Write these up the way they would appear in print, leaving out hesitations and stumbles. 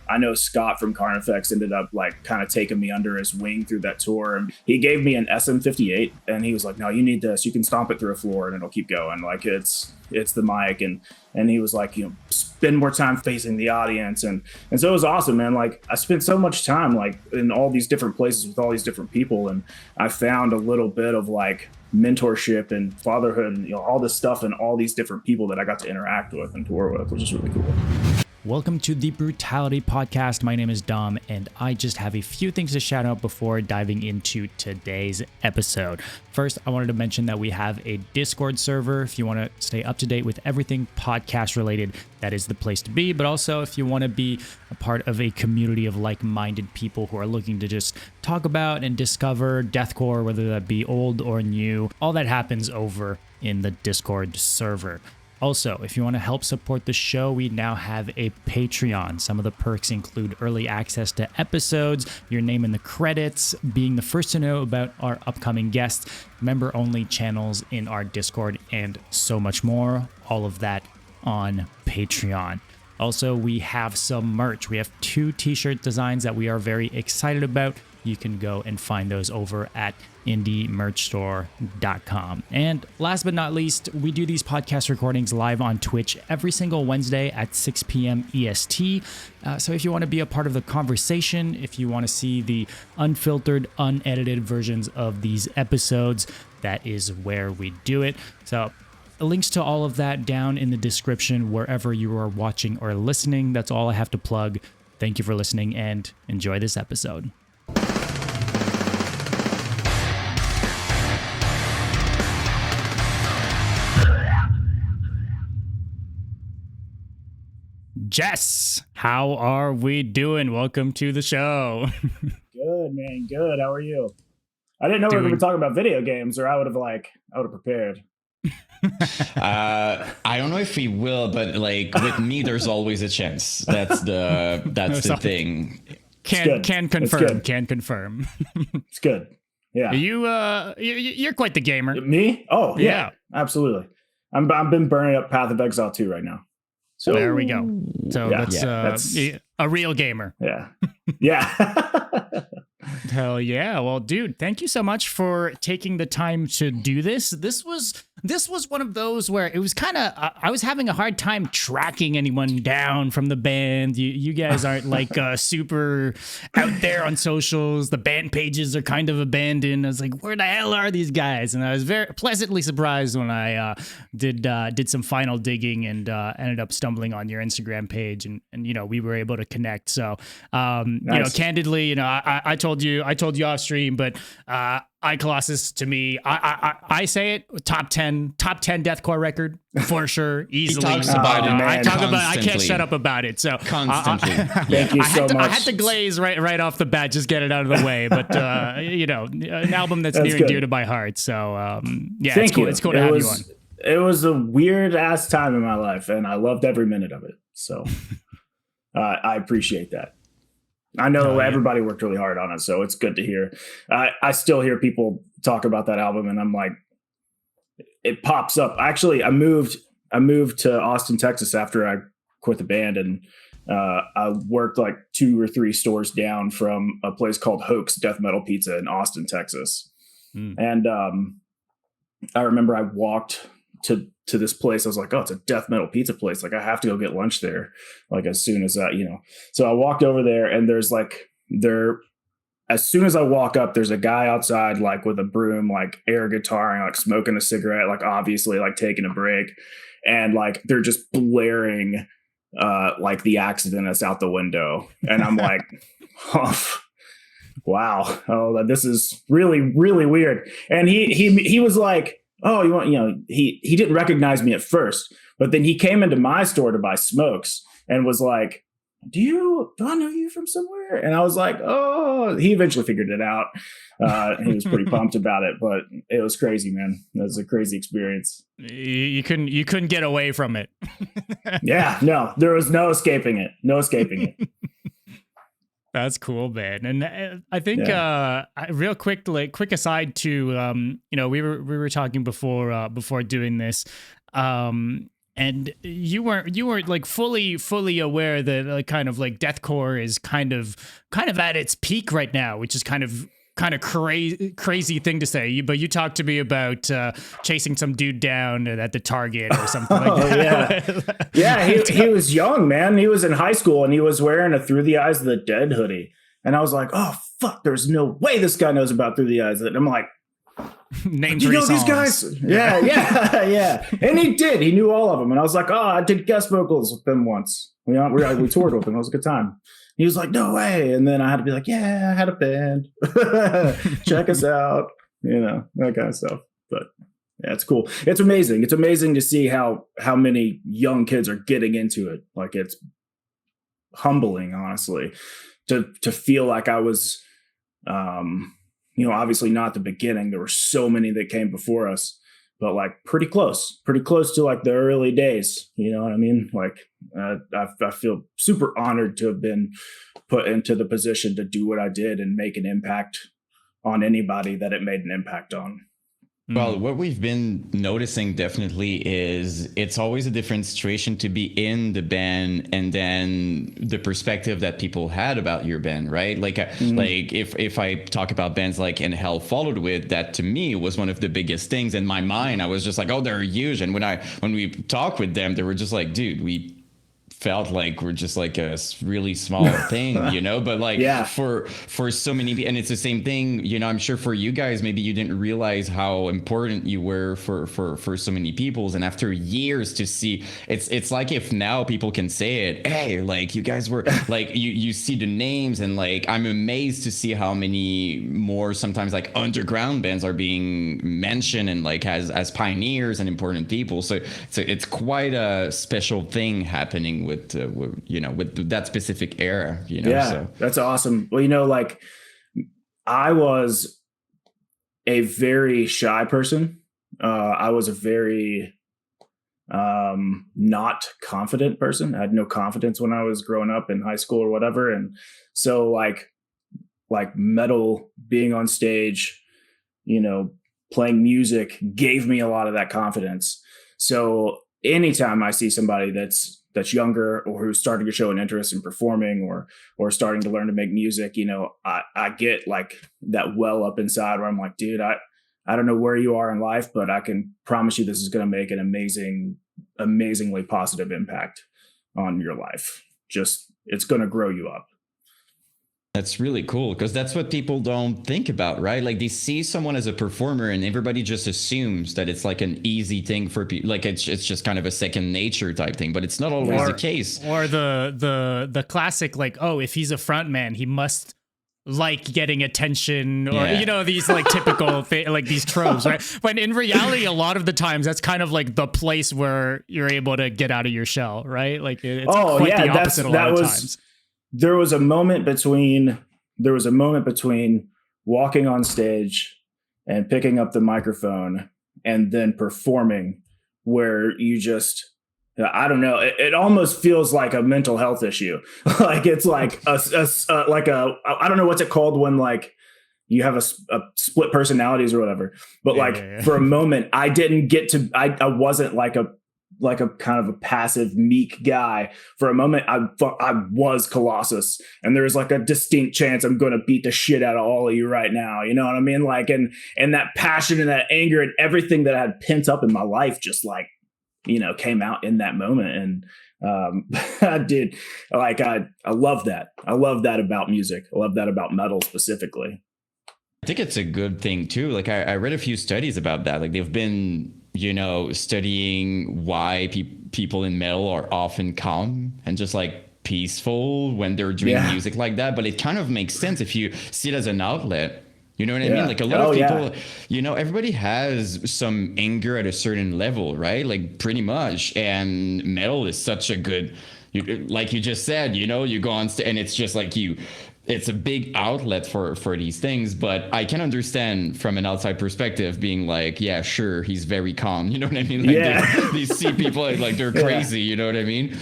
I know Scott from Carnifex ended up like kind of taking me under his wing through that tour. And he gave me an SM58 and he was like, no, you need this. You can stomp it through a floor and it'll keep going. Like it's the mic. And he was like, spend more time facing the audience. And so it was awesome, man. Like I spent so much time like in all these different places with all these different people. And I found a little bit of like mentorship and fatherhood and all this stuff and all these different people that I got to interact with and tour with, which is really cool. Welcome to the Brutality podcast. My name is Dom, and I just have a few things to shout out before diving into today's episode. First, I wanted to mention that we have a Discord server. If you want to stay up to date with everything podcast related, that is the place to be. But also, if you want to be a part of a community of like-minded people who are looking to just talk about and discover deathcore, whether that be old or new, all that happens over in the Discord server. Also, if you want to help support the show, we now have a Patreon. Some of the perks include early access to episodes, your name in the credits, being the first to know about our upcoming guests, member-only channels in our Discord, and so much more. All of that on Patreon. Also, we have some merch. We have 2 t-shirt designs that we are very excited about. You can go and find those over at indiemerchstore.com. And last but not least, we do these podcast recordings live on Twitch every single Wednesday at 6 p.m. EST. So if you want to be a part of the conversation, if you want to see the unfiltered, unedited versions of these episodes, that is where we do it. So links to all of that down in the description wherever you are watching or listening. That's all I have to plug. Thank you for listening and enjoy this episode. Jess, how are we doing? Welcome to the show. Good, man. Good. How are you? I didn't know we were going to be talking about video games, or I would have prepared. I don't know if we will, but like with me, there's always a chance. That's the thing. Can confirm. It's good. Yeah. You're quite the gamer. Me? Oh yeah. Absolutely. I've been burning up Path of Exile 2 right now. So there we go. So that's a real gamer. Yeah. Yeah. Hell yeah. Well, dude, thank you so much for taking the time to do this. This was one of those where it was kind of, I was having a hard time tracking anyone down from the band. You guys aren't like super out there on socials. The band pages are kind of abandoned. I was like, where the hell are these guys? And I was very pleasantly surprised when I did some final digging and ended up stumbling on your Instagram page and we were able to connect. So, nice. Candidly, I told you off stream, but Colossus to me, I say it, top 10 deathcore record for sure, easily. He talks about it. I talk about it. I can't shut up about it. So constantly. Thank you so much. I had to glaze right off the bat, just get it out of the way. But an album that's near and dear to my heart. So it's cool. It's cool to have you on. It was a weird ass time in my life, and I loved every minute of it. So I appreciate that. I know everybody worked really hard on it, so it's good to hear. I still hear people talk about that album, and I'm like, it pops up. Actually, I moved to Austin, Texas after I quit the band, and I worked like 2 or 3 stores down from a place called Hoax Death Metal Pizza in Austin, Texas. And I remember I walked to this place. I was like, oh, it's a death metal pizza place. Like I have to go get lunch there. Like as soon as that, so I walked over there and as soon as I walk up, there's a guy outside, like with a broom, like air guitaring, like smoking a cigarette, like obviously like taking a break. And like, they're just blaring, like The Accident is out the window. And I'm like, oh, wow. Oh, this is really, really weird. And he was like, oh, he didn't recognize me at first, but then he came into my store to buy smokes and was like, do I know you from somewhere? And I was like, oh, he eventually figured it out. He was pretty pumped about it, but it was crazy, man. It was a crazy experience. You couldn't get away from it. Yeah, no, there was no escaping it. That's cool, man. And I think real quick aside to we were talking before doing this. And you weren't like fully aware that kind of like deathcore is kind of at its peak right now, which is kind of crazy thing to say. But you talked to me about chasing some dude down at the Target or something like that. Yeah, he was young, man. He was in high school and he was wearing a Through the Eyes of the Dead hoodie. And I was like, oh fuck, there's no way this guy knows about Through the Eyes of the Dead. I'm like, name you know songs. These guys? Yeah. And he did. He knew all of them. And I was like, oh, I did guest vocals with them once. We toured with them. It was a good time. He was like, no way. And then I had to be like, yeah, I had a band. Check us out. That kind of stuff. But yeah, it's cool. It's amazing. It's amazing to see how many young kids are getting into it. Like, it's humbling, honestly, to feel like I was, obviously not the beginning. There were so many that came before us, but like pretty close to like the early days. You know what I mean? Like, I feel super honored to have been put into the position to do what I did and make an impact on anybody that it made an impact on. Well, what we've been noticing definitely is it's always a different situation to be in the band and then the perspective that people had about your band, right? Like, like if I talk about bands like In Hell Followed With, that to me was one of the biggest things in my mind. I was just like, oh, they're huge. And when we talked with them, they were just like, dude, we felt like we're just like a really small thing, but like for so many, and it's the same thing, I'm sure for you guys, maybe you didn't realize how important you were for so many peoples. And after years to see, it's like if now people can say it, hey, like you guys were like, you see the names, and like, I'm amazed to see how many more sometimes like underground bands are being mentioned and like as pioneers and important people. So it's quite a special thing happening with that specific era, so. That's awesome. Well, like, I was a very shy person. I was a very not confident person. I had no confidence when I was growing up in high school or whatever. And so like metal, being on stage, playing music gave me a lot of that confidence. So anytime I see somebody that's younger or who's starting to show an interest in performing or starting to learn to make music, I get like that well up inside where I'm like, dude, I don't know where you are in life, but I can promise you this is going to make an amazingly positive impact on your life. Just, it's going to grow you up. That's really cool, because that's what people don't think about, right? Like, they see someone as a performer and everybody just assumes that it's like an easy thing for people. Like, it's just kind of a second nature type thing, but it's not always the case. Or the classic, like, oh, if he's a front man, he must like getting attention, or these like typical like these tropes, right? When in reality, a lot of the times that's kind of like the place where you're able to get out of your shell, right? Like, it's quite the opposite a lot of times. There was a moment between walking on stage and picking up the microphone and then performing where you just, I don't know, it almost feels like a mental health issue. Like, it's like I don't know what's it called when like you have a split personalities or whatever, but for a moment I didn't get to, I wasn't like a kind of a passive, meek guy. For a moment, I was Colossus, and there was like a distinct chance I'm going to beat the shit out of all of you right now. You know what I mean? Like, and that passion and that anger and everything that I had pent up in my life just like, came out in that moment. And I did, like, I love that. I love that about music. I love that about metal specifically. I think it's a good thing too. Like, I read a few studies about that. Like, they've been studying why people in metal are often calm and just like peaceful when they're doing music like that. But it kind of makes sense if you see it as an outlet. You know what I mean? Like, a lot of people, everybody has some anger at a certain level, right? Like, pretty much. And metal is such a good, like you just said, you go on stage and it's just like you it's a big outlet for these things, but I can understand from an outside perspective being like, yeah, sure, he's very calm, you know what I mean? Like they see people like they're crazy, you know what I mean?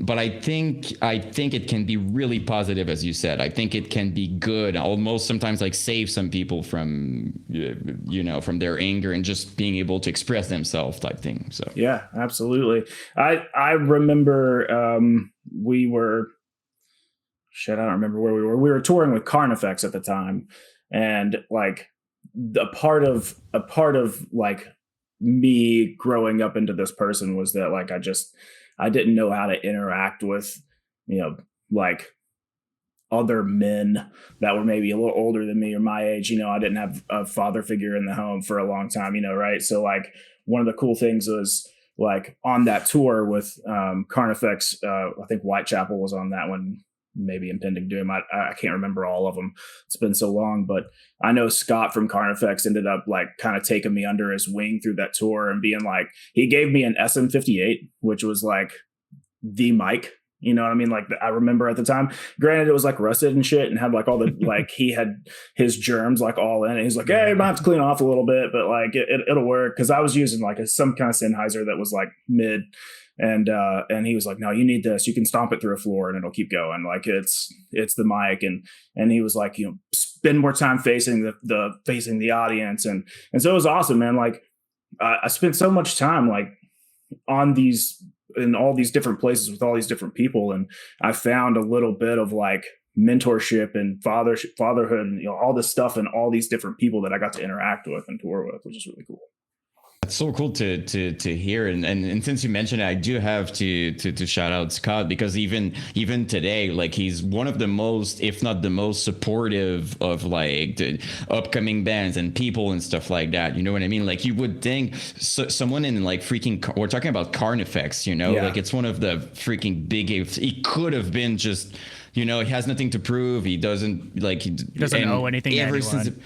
But I think it can be really positive, as you said. I think it can be good, almost sometimes like save some people from from their anger and just being able to express themselves type thing. So yeah, absolutely. I remember we were, I don't remember where we were. We were touring with Carnifex at the time, and like a part of like me growing up into this person was that like I didn't know how to interact with like other men that were maybe a little older than me or my age. I didn't have a father figure in the home for a long time, right? So like one of the cool things was like on that tour with Carnifex, I think Whitechapel was on that one, maybe Impending Doom. I can't remember all of them. It's been so long, but I know Scott from Carnifex ended up like kind of taking me under his wing through that tour and being like, he gave me an SM58, which was like the mic. You know what I mean? Like I remember at the time, granted it was like rusted and shit and had like all the, like he had his germs like all in it. He's like, hey, you might have to clean off a little bit, but like it'll work. Cause I was using like some kind of Sennheiser that was like mid. And he was like, no, you need this. You can stomp it through a floor and it'll keep going. Like it's the mic. And he was like, spend more time facing the audience. And so it was awesome, man. Like I spent so much time like in all these different places with all these different people. And I found a little bit of like mentorship and fatherhood and, all this stuff and all these different people that I got to interact with and tour with, which is really cool. It's so cool to hear, and since you mentioned it, I do have to shout out Scott, because even today, like he's one of the most, if not the most supportive of like the upcoming bands and people and stuff like that. You know what I mean? Like you would think someone in like we're talking about Carnifex, like it's one of the freaking big. He could have been just. He has nothing to prove. He doesn't owe anything to anyone.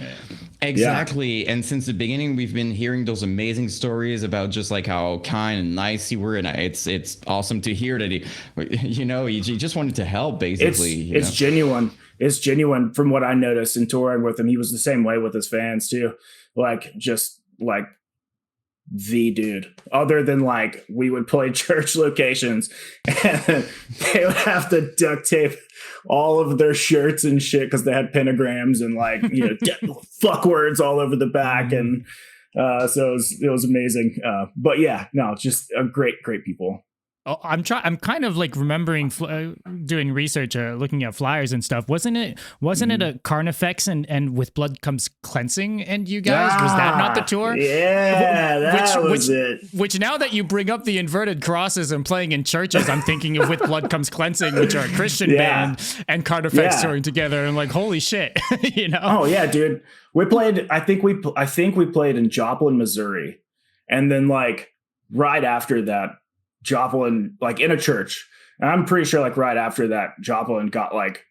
Exactly. Yeah. And since the beginning, we've been hearing those amazing stories about just like how kind and nice he were. And it's awesome to hear that he just wanted to help, basically. It's genuine. It's genuine from what I noticed in touring with him. He was the same way with his fans too. Like, just like the dude, other than like we would play church locations and they would have to duct tape all of their shirts and shit because they had pentagrams and like fuck words all over the back. And so it was amazing. But yeah, no, just a great people. Oh, I'm kind of like remembering doing research, looking at flyers and stuff. Wasn't it a Carnifex and With Blood Comes Cleansing? And you guys, was that not the tour? Yeah, that was it. Which now that you bring up the inverted crosses and playing in churches, I'm thinking of With Blood Comes Cleansing, which are a Christian band, and Carnifex touring together. And like, holy shit, Oh yeah, dude. We played. I think we played in Joplin, Missouri, and then like right after that. Joplin, like in a church. And I'm pretty sure like right after that, Joplin got like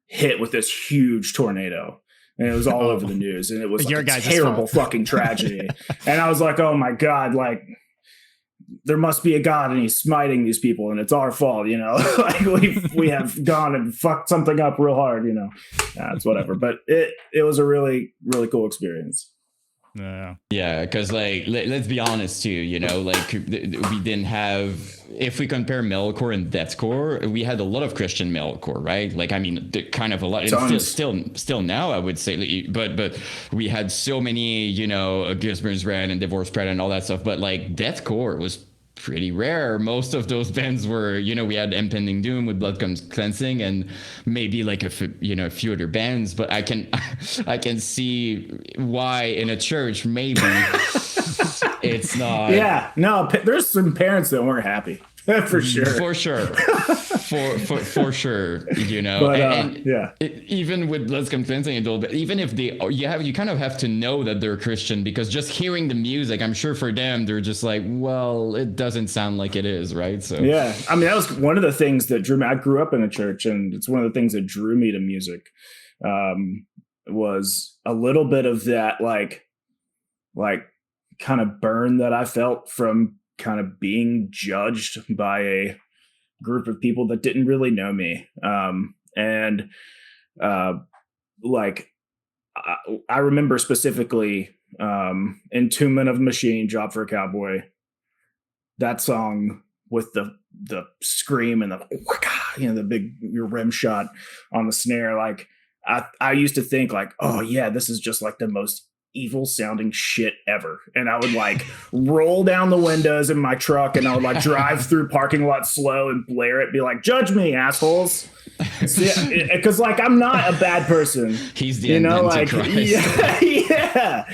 hit with this huge tornado. And it was all over the news. And it was like a terrible fucking tragedy. And I was like, oh my God, like there must be a God and he's smiting these people and it's our fault, like we have gone and fucked something up real hard, it's whatever. But it was a really, really cool experience. Yeah, because like let's be honest too, like we didn't have, if we compare metalcore and deathcore, we had a lot of Christian metalcore, right? Like I mean, kind of a lot, and still now I would say, but we had so many, Gisborne's Red and Divorce Pride and all that stuff, but like deathcore was pretty rare. Most of those bands were, we had Impending Doom with Blood Comes Cleansing and maybe like a few other bands, but I can see why in a church maybe it's not. Yeah, no, there's some parents that weren't happy. For sure. For sure. For sure, But, even with Blood Comes Cleansing a little bit, even if you kind of have to know that they're Christian, because just hearing the music, I'm sure for them, they're just like, well, it doesn't sound like it is, right? So yeah, I mean, that was one of the things that drew me. I grew up in a church, and it's one of the things that drew me to music. Was a little bit of that, like kind of burn that I felt from kind of being judged by a group of people that didn't really know me. And like I remember specifically Entombment of the Machine, Job for a Cowboy. That song with the scream and the big rim shot on the snare. Like I used to think like, oh yeah, this is just like the most evil sounding shit ever. And I would like roll down the windows in my truck and I would like drive through parking lot slow and blare it, be like, judge me, assholes. Because like I'm not a bad person. He's the Antichrist. Yeah.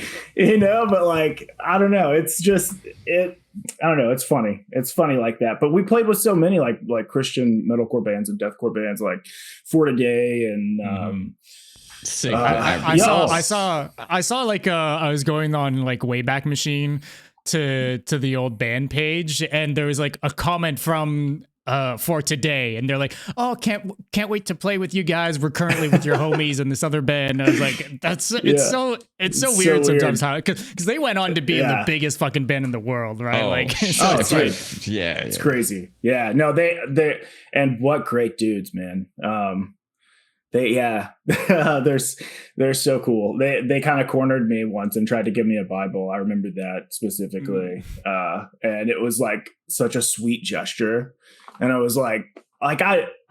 But like I don't know. It's just I don't know. It's funny. It's funny like that. But we played with so many like Christian metalcore bands and deathcore bands like For Today and sick. I saw like I was going on like Wayback Machine to the old band page, and there was like a comment from For Today, and they're like, "Oh, can't wait to play with you guys. We're currently with your homies in this other band." And I was like, it's so weird sometimes how because they went on to be the biggest fucking band in the world, right? It's crazy. Yeah, no, they and what great dudes, man. They're so cool. They kind of cornered me once and tried to give me a Bible. I remember that specifically. And it was like such a sweet gesture. And I was like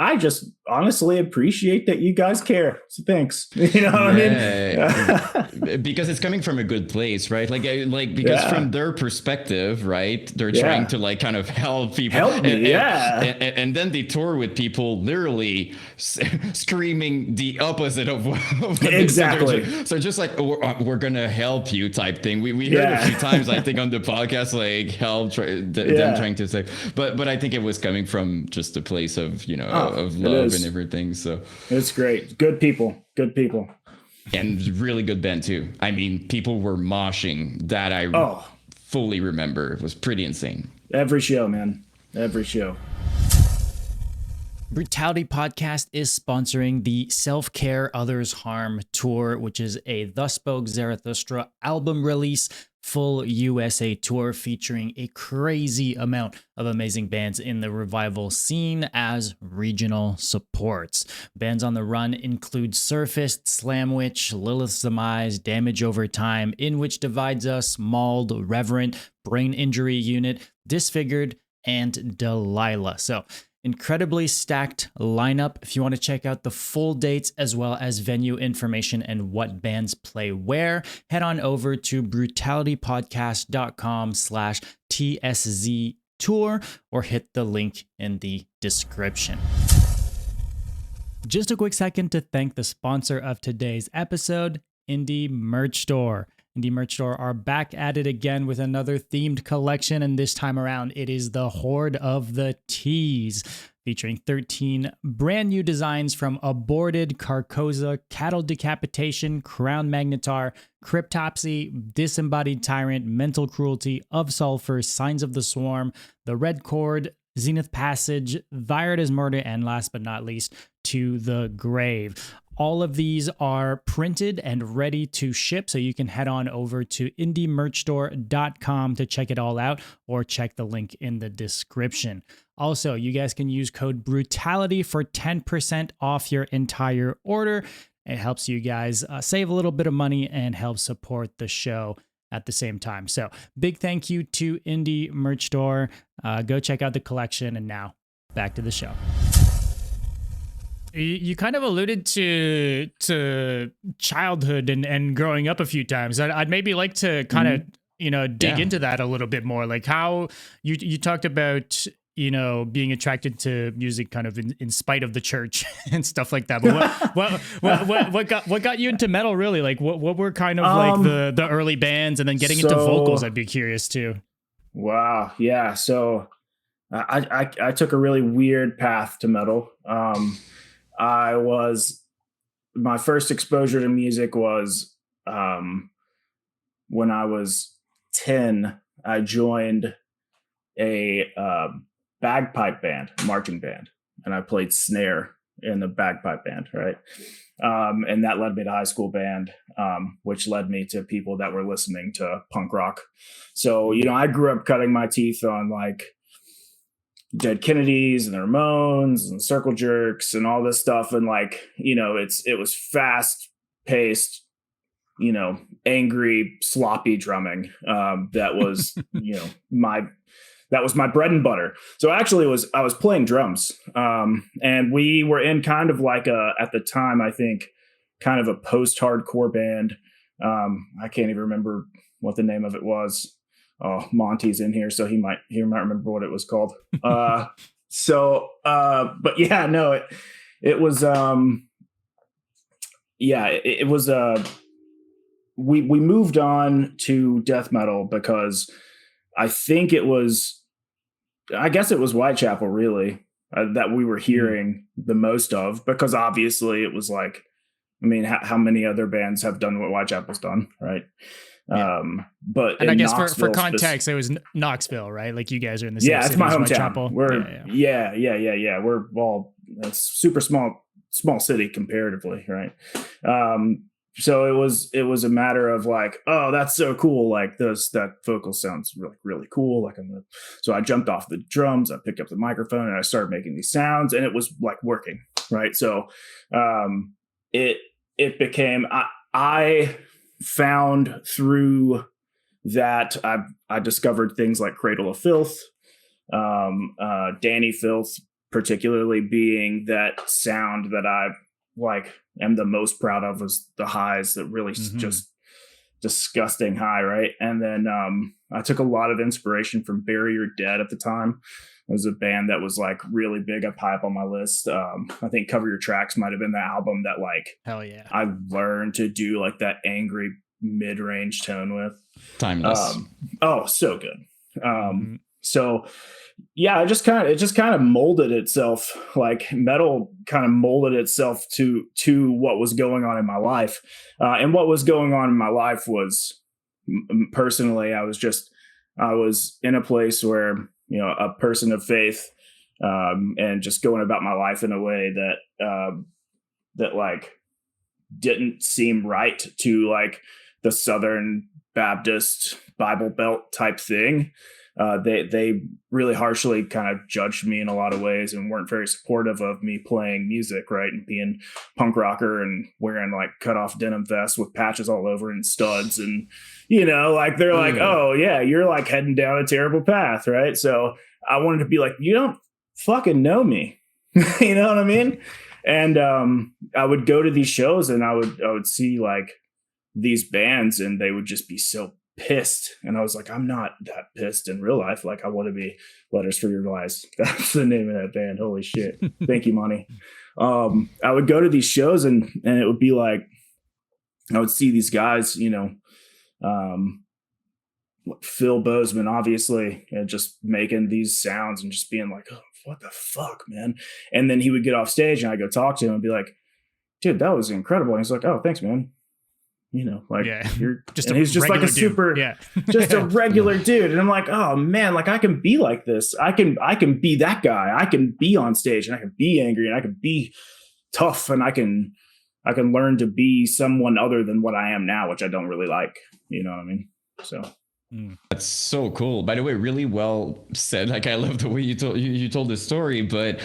I just honestly appreciate that you guys care. So thanks. You know what I mean? Because it's coming from a good place, right? Because from their perspective, right? They're trying to like kind of help people. And then they tour with people literally screaming the opposite of what exactly. So just like we're gonna help you type thing. We heard a few times, I think, on the podcast, like help them trying to say, but I think it was coming from just a place of of love and everything. So it's great. Good people and really good band too. I mean, people were moshing that I fully remember. It was pretty insane. Every show, man. Every show. Brutality Podcast is sponsoring the Self-Care Others Harm tour, which is a Thus Spoke Zarathustra album release, full USA tour featuring a crazy amount of amazing bands in the revival scene as regional supports. Bands on the run include Surfaced, Slamwich, Lilith's Demise, Damage Over Time, In Which Divides Us, Mauled, Reverent, Brain Injury Unit, Disfigured, and Delilah. So incredibly stacked lineup. If you want to check out the full dates as well as venue information and what bands play where, head on over to brutalitypodcast.com/TSZ tour or hit the link in the description. Just a quick second to thank the sponsor of today's episode, Indie Merch Store. Indie Merch Store are back at it again with another themed collection, and this time around it is the Horde of the Tees, featuring 13 brand new designs from Aborted, Carcosa, Cattle Decapitation, Crown Magnetar, Cryptopsy, Disembodied Tyrant, Mental Cruelty, Of Sulfur, Signs of the Swarm, The Red Cord, Zenith Passage, Vired as Murder, and last but not least, To the Grave. All of these are printed and ready to ship, so you can head on over to indiemerchstore.com to check it all out or check the link in the description. Also, you guys can use code BRUTALITY for 10% off your entire order. It helps you guys save a little bit of money and help support the show at the same time. So big thank you to Indie Merch Store. Go check out the collection, and now back to the show. You kind of alluded to childhood and growing up a few times. I'd maybe like to kind of, dig into that a little bit more. Like how you talked about, being attracted to music kind of in spite of the church and stuff like that. But what got you into metal really? Like what were kind of like the early bands, and then getting into vocals? I'd be curious too. Wow. Yeah. So I took a really weird path to metal. My first exposure to music was when I was 10. I joined a bagpipe band, marching band, and I played snare in the bagpipe band, right? And that led me to high school band, which led me to people that were listening to punk rock. So, I grew up cutting my teeth on like Dead Kennedys and the Ramones and Circle Jerks and all this stuff. And like, you know, it was fast paced, you know, angry, sloppy drumming. That was, you know, that was my bread and butter. So actually I was playing drums. And we were in kind of like at the time, I think kind of a post-hardcore band. I can't even remember what the name of it was. Oh, Monty's in here, so he might remember what it was called. But yeah, no, it was, it was, we moved on to death metal because I guess it was Whitechapel really, that we were hearing the most of, because obviously it was like, I mean, how many other bands have done what Whitechapel's done, right? Yeah. But and I guess for context, it was Knoxville, right? Like you guys are in the same it's city my as hometown. Whitechapel. We're all, it's super small city comparatively, right? So it was a matter of like, oh, that's so cool. Like that vocal sounds really, really cool. Like so I jumped off the drums, I picked up the microphone and I started making these sounds, and it was like working, right? So it became, I found through that I discovered things like Cradle of Filth, Danny Filth, particularly being that sound that I like am the most proud of, was the highs, that really just disgusting high, right? And then I took a lot of inspiration from Bury Your Dead at the time. It was a band that was like really big up high up on my list. I think Cover Your Tracks might have been the album that like, hell yeah, I learned to do like that angry mid-range tone with. Timeless. So good. So yeah, it just kind of molded itself, like metal kind of molded itself to what was going on in my life. And what was going on in my life was, personally, I was in a place where, you know, a person of faith, and just going about my life in a way that like didn't seem right to like the Southern Baptist Bible Belt type thing. They really harshly kind of judged me in a lot of ways and weren't very supportive of me playing music, right? And being punk rocker and wearing like cut off denim vests with patches all over and studs. And, you know, like they're like, oh yeah, you're like heading down a terrible path. Right. So I wanted to be like, you don't fucking know me. You know what I mean? And, I would go to these shows and I would see like these bands and they would just be so pissed, and I was like, I'm not that pissed in real life. Like, I want to be. Letters for Your Lies, that's the name of that band. Holy shit. Thank you, Monty. I would go to these shows and it would be like, I would see these guys, you know, Phil Bozeman, obviously, just making these sounds and just being like, oh, what the fuck, man. And then he would get off stage and I'd go talk to him and be like, dude, that was incredible. And he's like, oh, thanks, man. You know, like you're just, and he's just like a super, just a regular dude. And I'm like, oh man, like I can be like this. I can be that guy. I can be on stage and I can be angry and I can be tough and I can learn to be someone other than what I am now, which I don't really like. You know what I mean? So. That's so cool. By the way, really well said. Like, I love the way you told the story. But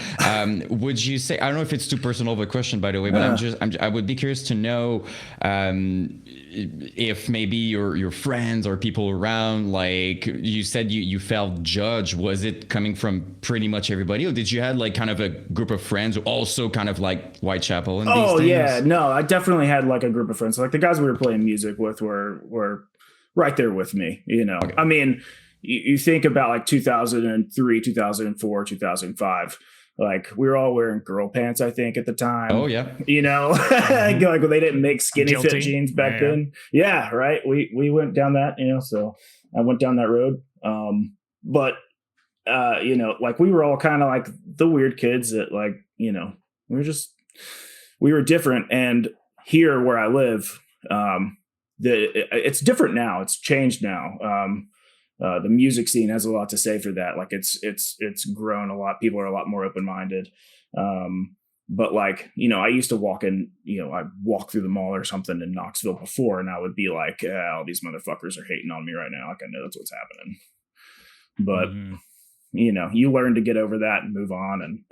would you say, I don't know if it's too personal of a question, by the way, but I would be curious to know if maybe your friends or people around, like you said, you felt judged. Was it coming from pretty much everybody, or did you have like kind of a group of friends who also kind of like Whitechapel and these things? Yeah, no, I definitely had like a group of friends. Like the guys we were playing music with were right there with me, you know. Okay. I mean, you think about like 2003, 2004, 2005. Like we were all wearing girl pants, I think, at the time. Oh yeah, you know, like they didn't make skinny fit jeans back then. Yeah, right. We went down that, you know. So I went down that road. But you know, like we were all kind of like the weird kids that, like, you know, we were different. And here where I live, it's different now. It's changed now. The music scene has a lot to say for that. Like it's grown a lot. People are a lot more open-minded. But like, you know, I used to walk through the mall or something in Knoxville before, and I would be like, all these motherfuckers are hating on me right now. Like I know that's what's happening. But you learn to get over that and move on. And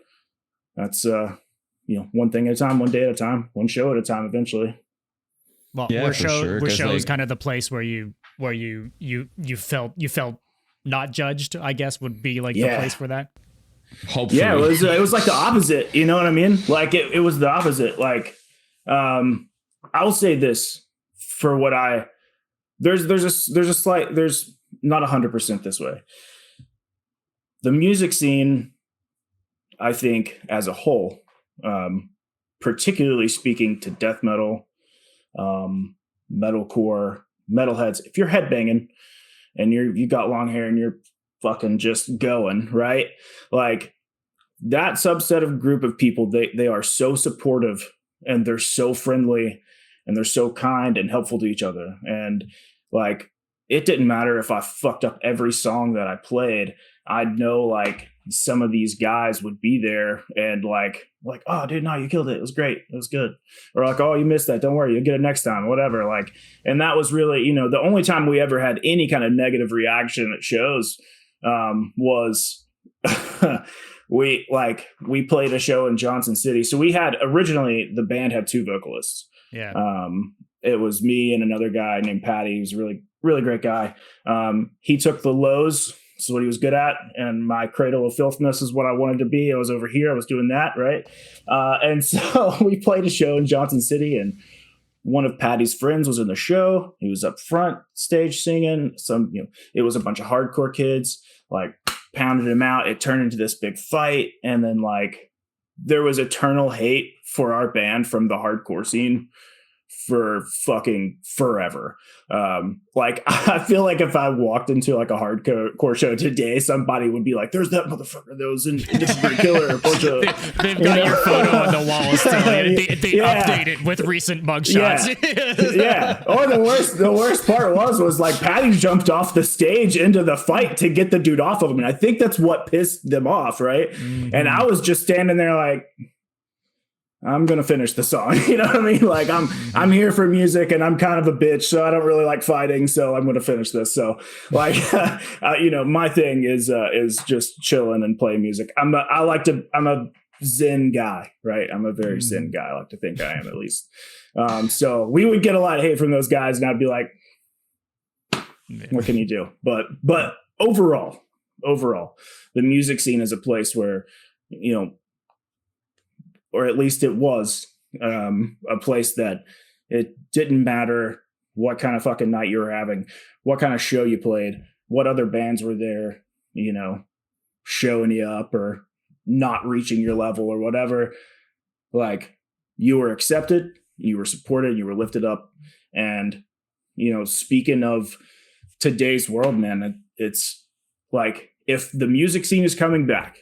that's, one thing at a time, one day at a time, one show at a time, eventually. Well, Yeah, were for sure, shows like, kind of the place where you felt not judged, I guess, would be like the place for that. hopefully. Yeah, it was like the opposite. You know what I mean? Like it was the opposite. Like, I'll say this for what there's not 100% this way. The music scene, I think, as a whole, particularly speaking to death metal, metalcore, metalheads, if you're headbanging and you got long hair and you're fucking just going, right? Like that subset of group of people, they are so supportive and they're so friendly and they're so kind and helpful to each other. And like, it didn't matter if I fucked up every song that I played. I'd know like some of these guys would be there and like, oh dude, no, you killed it. It was great. It was good. Or like, oh, you missed that. Don't worry. You'll get it next time, whatever. Like, and that was really, the only time we ever had any kind of negative reaction at shows, was we played a show in Johnson City. So we had originally the band had two vocalists. Yeah. It was me and another guy named Patty. He was a really, really great guy. He took the lows. This is what he was good at. And my cradle of filthiness is what I wanted to be. I was over here. I was doing that. Right. And so we played a show in Johnson City and one of Patty's friends was in the show. He was up front stage singing it was a bunch of hardcore kids, like pounded him out. It turned into this big fight. And then like there was eternal hate for our band from the hardcore scene for fucking forever. Like I feel like if I walked into like a hardcore show today, somebody would be like, "There's that motherfucker that was in Different Killer." A bunch of, they've got your photo on the wall still. They update it with recent mugshots. Yeah. Or the worst part was like Patty jumped off the stage into the fight to get the dude off of him, and I think that's what pissed them off, right? Mm-hmm. And I was just standing there like, I'm going to finish the song. You know what I mean? Like I'm here for music and I'm kind of a bitch, so I don't really like fighting. So I'm going to finish this. So like, my thing is just chilling and playing music. I'm a Zen guy, right? I'm a very Zen guy. I like to think I am at least. So we would get a lot of hate from those guys and I'd be like, what can you do? But overall, the music scene is a place where, or at least it was a place that it didn't matter what kind of fucking night you were having, what kind of show you played, what other bands were there, showing you up or not reaching your level or whatever. Like you were accepted, you were supported, you were lifted up. And, speaking of today's world, man, it's like if the music scene is coming back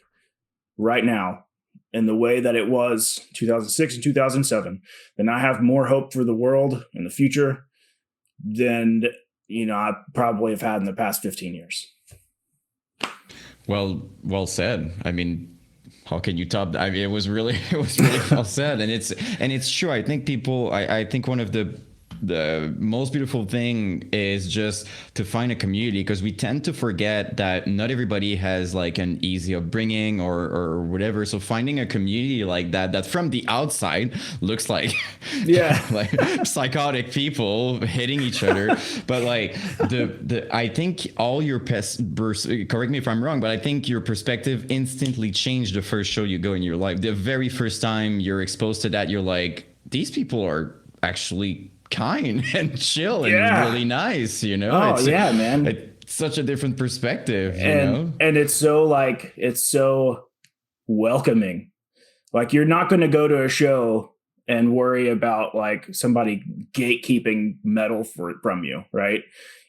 right now, in the way that it was 2006 and 2007, then I have more hope for the world in the future than, I probably have had in the past 15 years. Well said. I mean, how can you top that? I mean, it was really well said. And it's true. I think I think one of the most beautiful thing is just to find a community, because we tend to forget that not everybody has like an easy upbringing or whatever. So finding a community like that from the outside looks like like psychotic people hitting each other, but like I think all your correct me if I'm wrong, but I think your perspective instantly changed the first show you go in your life. The very first time you're exposed to that, you're like, these people are actually kind and chill and really nice, man. It's such a different perspective, and it's so welcoming. Like you're not going to go to a show and worry about like somebody gatekeeping metal from you, right?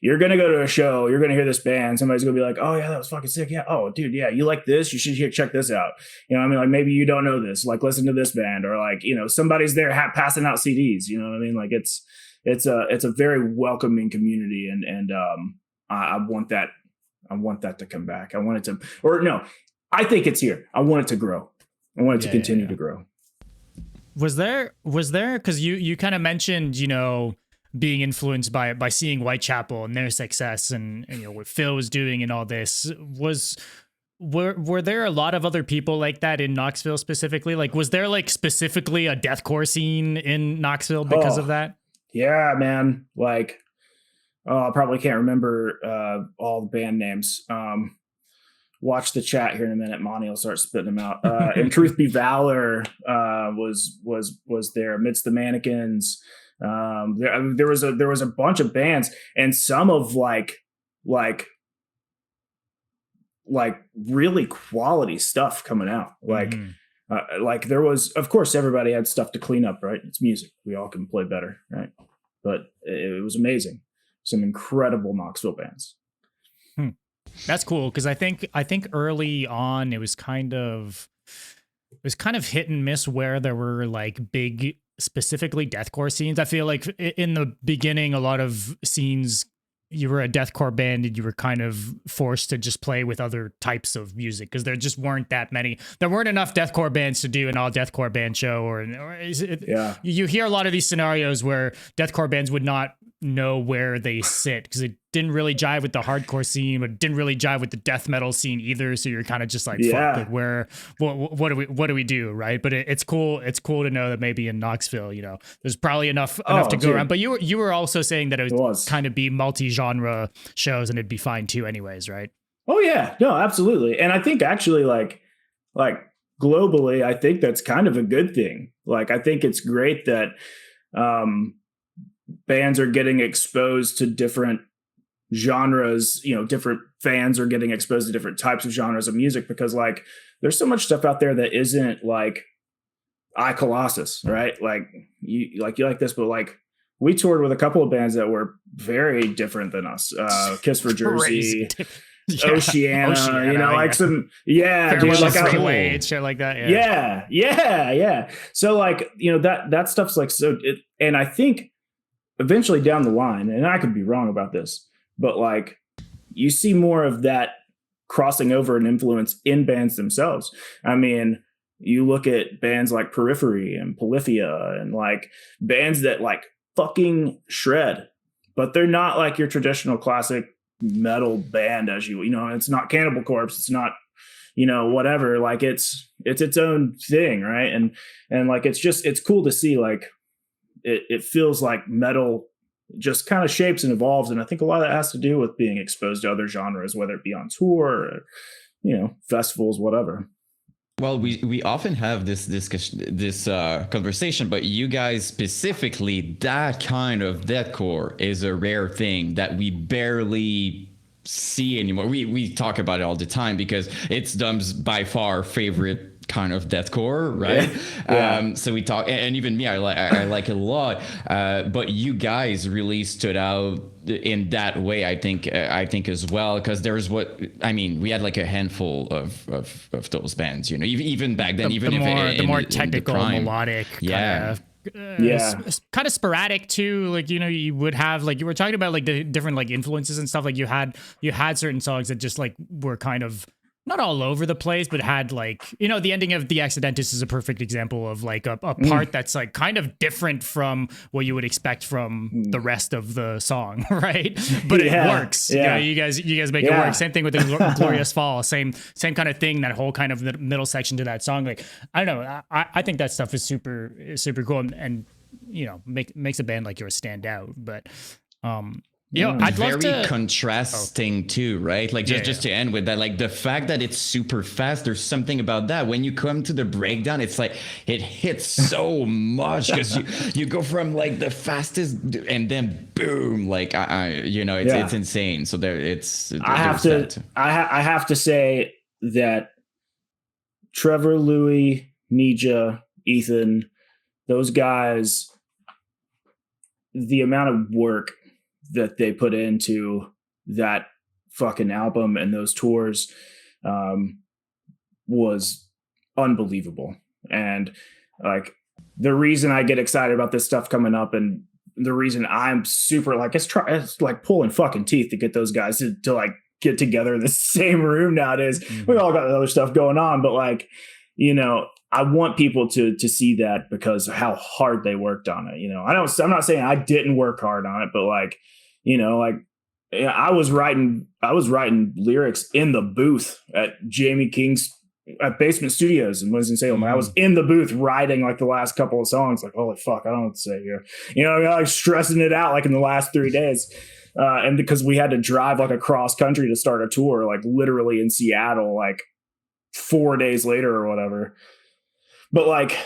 You're going to go to a show, you're going to hear this band, somebody's going to be like, "Oh yeah, that was fucking sick. Yeah. Oh dude, yeah, you like this? You should check this out." I mean, like maybe you don't know this, like listen to this band, or like, somebody's there passing out CDs, you know what I mean? Like it's a very welcoming community. And I want that to come back. I want it to, or no, I think it's here. I want it to grow. I want it to continue to grow. Was there, cause you kind of mentioned, being influenced by seeing Whitechapel and their success and what Phil was doing and all this. Was were there a lot of other people like that in Knoxville specifically? Like, was there like specifically a deathcore scene in Knoxville because of that? Yeah, man. Like, I probably can't remember all the band names. Watch the chat here in a minute. Monty will start spitting them out. And Truth Be Valor was there. Amidst the Mannequins. There was a bunch of bands, and some of like really quality stuff coming out. Like there was, of course, everybody had stuff to clean up, right? It's music. We all can play better, right? But it was amazing. Some incredible Knoxville bands. That's cool, because I think early on it was kind of hit and miss where there were like big, specifically deathcore scenes. I feel like in the beginning, a lot of scenes, you were a deathcore band and you were kind of forced to just play with other types of music because there just weren't that many. There weren't enough deathcore bands to do an all deathcore band show, or you hear a lot of these scenarios where deathcore bands would not know where they sit because it didn't really jive with the hardcore scene, but it didn't really jive with the death metal scene either. So you're kind of just like, fuck, like what do we do, right? But it's cool. It's cool to know that maybe in Knoxville, you know, there's probably enough to go around. But you were also saying that it would kind of be multi-genre shows and it'd be fine too, anyways, right? Oh yeah, no, absolutely. And I think actually, like globally, I think that's kind of a good thing. Like, I think it's great that bands are getting exposed to different genres, you know, different fans are getting exposed to different types of genres of music, because like there's so much stuff out there that isn't like Colossus, right? Like you like this, but like we toured with a couple of bands that were very different than us. Kiss for Jersey, Oceana, you know, like some, dude, like shit like that. Yeah. So like, you know, that stuff's like, and I think eventually down the line, and I could be wrong about this, but like you see more of that crossing over and influence in bands themselves. I mean, you look at bands like Periphery and Polyphia and like bands that like fucking shred, but they're not like your traditional classic metal band, as you know, it's not Cannibal Corpse, it's not, you know, whatever, like it's its own thing, right? And like it's cool to see like it feels like metal just kind of shapes and evolves, and I think a lot of that has to do with being exposed to other genres, whether it be on tour or, you know, festivals, whatever. Well, we often have this conversation, but you guys specifically, that kind of deathcore is a rare thing that we barely see anymore. We talk about it all the time because it's Dum's by far favorite kind of deathcore, right? Yeah. So we talk, and even me, I like it a lot. But you guys really stood out in that way, I think as well, because there's we had like a handful of those bands, you know, even back then, the more technical, melodic, kind of sporadic too. Like, you know, you would have, like, you were talking about like the different like influences and stuff. Like you had certain songs that just like were kind of not all over the place, but had like, you know, the ending of The Accidentus is a perfect example of like a part that's like kind of different from what you would expect from the rest of the song, right? But it works. Yeah, you guys make it work. Same thing with the Glorious Fall. Same kind of thing. That whole kind of middle section to that song. Like, I don't know. I think that stuff is super cool, and you know, makes a band like yours stand out. But I'd love very contrasting too, right? Like just to end with that, like the fact that it's super fast, there's something about that. When you come to the breakdown, it's like it hits so much because you go from like the fastest and then boom, like it's insane. So I have to say that Trevor, Louis, Nija, Ethan, those guys, the amount of work that they put into that fucking album and those tours was unbelievable. And like the reason I get excited about this stuff coming up, and the reason I'm super like, it's like pulling fucking teeth to get those guys to like get together in the same room nowadays. We all got other stuff going on, but like, you know, I want people to see that because of how hard they worked on it. You know, I'm not saying I didn't work hard on it, but like, you know, like Yeah, I was writing lyrics in the booth at Jamie King's at Basement Studios in Winston-Salem. I was in the booth writing like the last couple of songs. Like, holy fuck, I don't know what to say here. Like stressing it out like in the last 3 days. And because we had to drive like across country to start a tour, like literally in Seattle, like 4 days later or whatever. But like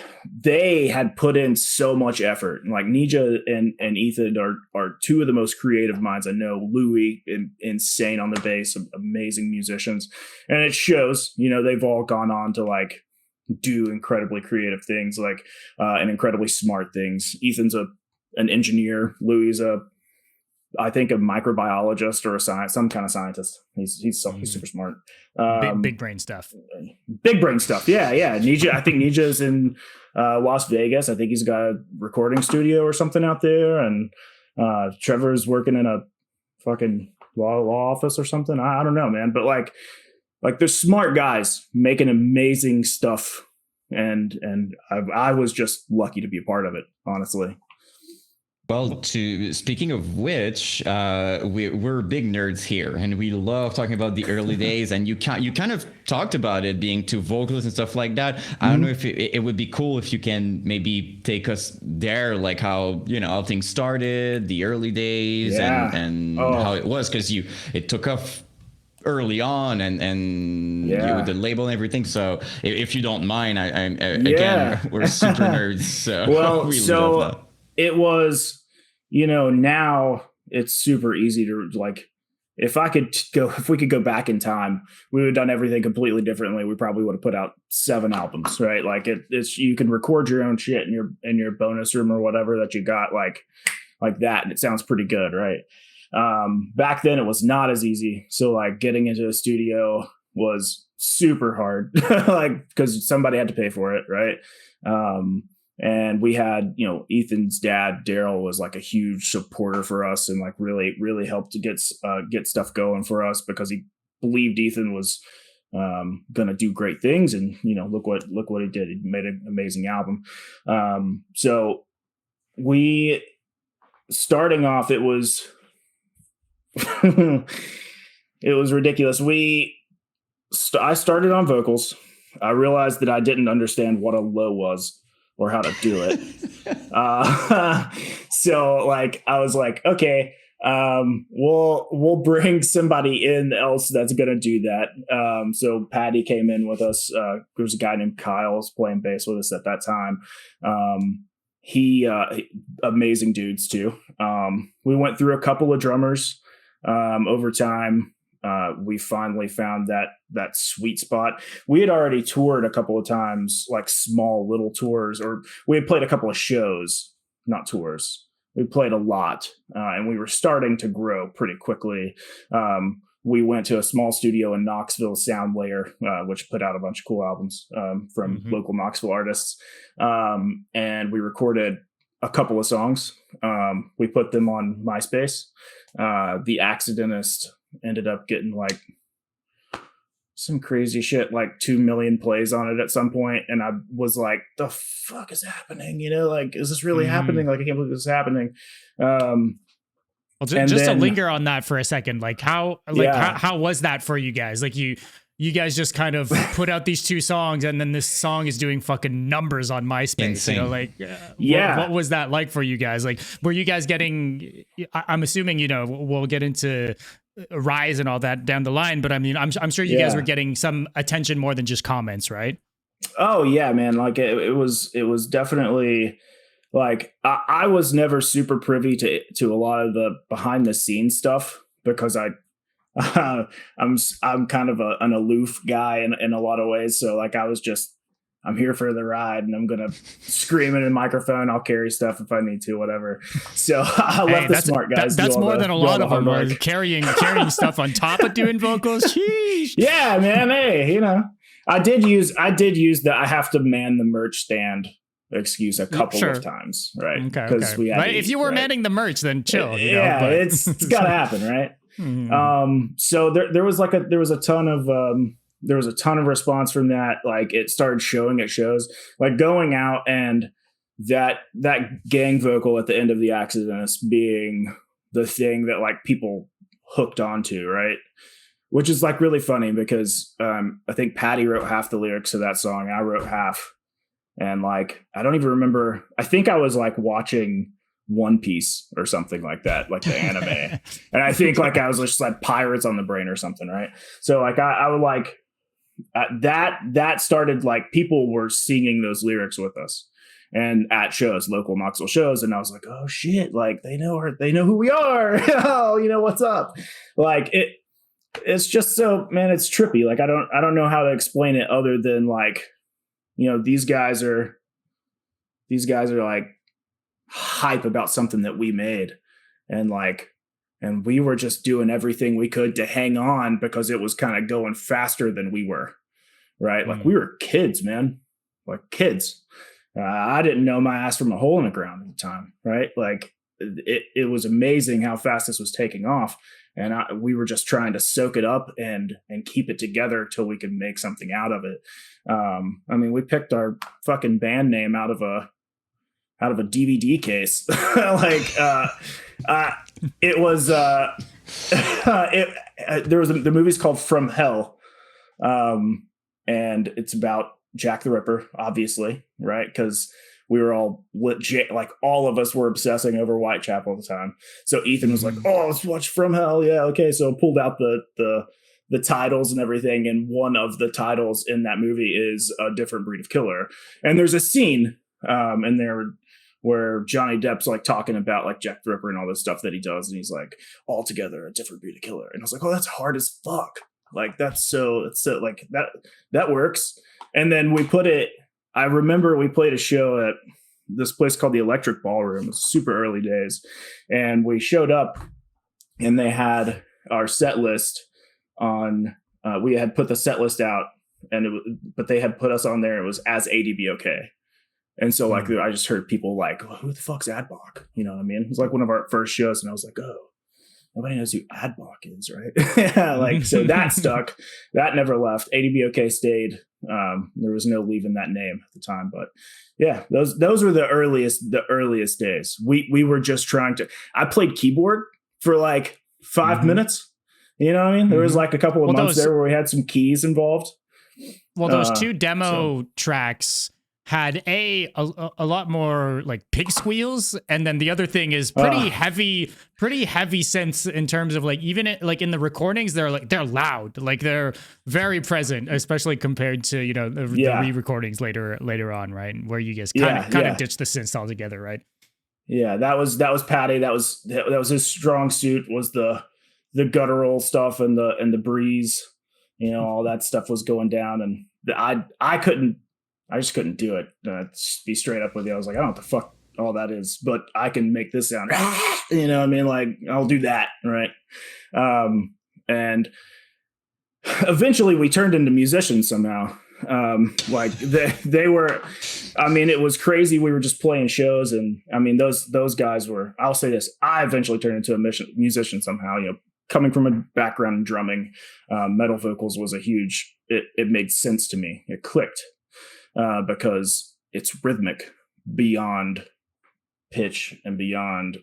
they had put in so much effort. And like Nija and Ethan are two of the most creative minds I know. Louis, insane on the bass, amazing musicians. And it shows, they've all gone on to like do incredibly creative things, like and incredibly smart things. Ethan's an engineer. Louis I think a microbiologist or some kind of scientist. He's super smart. Big brain stuff. Big brain stuff. Yeah. Nija, I think Nija's in Las Vegas. I think he's got a recording studio or something out there. And Trevor's working in a fucking law office or something. I don't know, man. But like they're smart guys making amazing stuff. And I was just lucky to be a part of it, honestly. Well, speaking of which, we're big nerds here, and we love talking about the early days. And you kind of talked about it being two vocalists and stuff like that. I don't know if it would be cool if you can maybe take us there, like how things started, the early days, and how it was, because it took off early on, and the label and everything. So if you don't mind, again, we're super nerds. So well, we love that. It was, now it's super easy to like, if we could go back in time, we would have done everything completely differently. We probably would have put out 7 albums, right? Like it's, you can record your own shit in your bonus room or whatever that you got like that. And it sounds pretty good. Right. Back then it was not as easy. So like getting into a studio was super hard, like, cause somebody had to pay for it. Right. And we had, Ethan's dad, Daryl, was like a huge supporter for us and like really, really helped to get stuff going for us because he believed Ethan was going to do great things. And, look what he did. He made an amazing album. So starting off, it was, it was ridiculous. I started on vocals. I realized that I didn't understand what a low was or how to do it. So like, I was like, okay, we'll bring somebody in else that's going to do that. So Patty came in with us. There was a guy named Kyle was playing bass with us at that time. He amazing dudes too. We went through a couple of drummers over time. We finally found that sweet spot. We had already toured a couple of times, like small little tours, or we had played a couple of shows, not tours. We played a lot, and we were starting to grow pretty quickly. We went to a small studio in Knoxville, Sound Layer, which put out a bunch of cool albums from local Knoxville artists. And we recorded a couple of songs. We put them on MySpace. The Accidentist ended up getting like some crazy shit, like 2 million plays on it at some point. And I was like, the fuck is happening? Like, is this really happening? Like, I can't believe this is happening. Well, just to linger on that for a second, like how was that for you guys? Like you guys just kind of put out these 2 songs and then this song is doing fucking numbers on MySpace. Insane. What was that like for you guys? Like, were you guys getting, I'm assuming, we'll get into Rise and all that down the line, but I mean, I'm sure you guys were getting some attention more than just comments, right? Oh yeah, man. Like it was definitely like, I was never super privy to a lot of the behind the scenes stuff because I'm kind of an aloof guy in a lot of ways. So like, I'm here for the ride and I'm going to scream in a microphone. I'll carry stuff if I need to, whatever. So I let the smart guys. That's more than a lot of them are carrying stuff on top of doing vocals. Sheesh. Yeah, man. Hey, I did use the, I have to man the merch stand excuse a couple of times. Right. Okay. We had if you were manning the merch, then chill. But it's gotta happen. Right. So there was a ton of response from that. Like it started showing at shows, like going out, and that gang vocal at the end of The Accidentist being the thing that like people hooked onto, right? Which is like really funny because I think Patty wrote half the lyrics of that song. I wrote half. And like, I don't even remember. I think I was like watching One Piece or something like that, like the anime. And I think like I was just like Pirates on the Brain or something, right? So like I would like that started like people were singing those lyrics with us and at shows, local Knoxville shows. And I was like, oh shit, like they know who we are. Oh, you know, what's up? Like it's just so, man, it's trippy. Like I don't know how to explain it other than like, you know, these guys are like hype about something that we made, and we were just doing everything we could to hang on because it was kind of going faster than we were, right? Like we were kids, man, like kids. I didn't know my ass from a hole in the ground at the time, right? Like it was amazing how fast this was taking off, and we were just trying to soak it up and keep it together till we could make something out of it. I mean, we picked our fucking band name out of a DVD case. It was the movie's called From Hell, and it's about Jack the Ripper, obviously, right? Because we were all legit, like all of us were obsessing over Whitechapel at the time. So Ethan was like, "Oh, let's watch From Hell." Yeah, okay. So I pulled out the titles and everything, and one of the titles in that movie is A Different Breed of Killer. And there's a scene in there where Johnny Depp's like talking about like Jack the Ripper and all this stuff that he does, and he's like, "Altogether a different breed of killer." And I was like, "Oh, that's hard as fuck." Like that's so like that works. And then we put it. I remember we played a show at this place called the Electric Ballroom. It was super early days, and we showed up, and they had our set list on. We had put the set list out, but they had put us on there. It was as ADBOK. And so like I just heard people like, "Who the fuck's ADBOK?" You know what I mean? It was like one of our first shows, and I was like, "Oh, nobody knows who ADBOK is, right?" Yeah, like so that stuck. That never left. ADBOK stayed. There was no leaving that name at the time, but yeah, those were the earliest days. We were just trying to. I played keyboard for like 5 minutes. You know what I mean? There was like a couple of months there where we had some keys involved. Well, those two demo tracks had a lot more like pig squeals, and then the other thing is pretty heavy sense in terms of like even like in the recordings they're loud, like they're very present, especially compared to, you know, the re-recordings later on, right, where you guys kind of ditched the synths altogether, right? Yeah, that was Patty. That was his strong suit, was the guttural stuff and the breeze, you know, all that stuff was going down, and I just couldn't do it. Be straight up with you. I was like, I don't know what the fuck all that is, but I can make this sound. You know what I mean? Like, I'll do that, right? And eventually we turned into musicians somehow. Like they were, I mean, it was crazy. We were just playing shows, and I mean, those guys were. I'll say this: I eventually turned into a musician somehow. You know, coming from a background in drumming, metal vocals was a huge. It made sense to me. It clicked. Because it's rhythmic beyond pitch and beyond,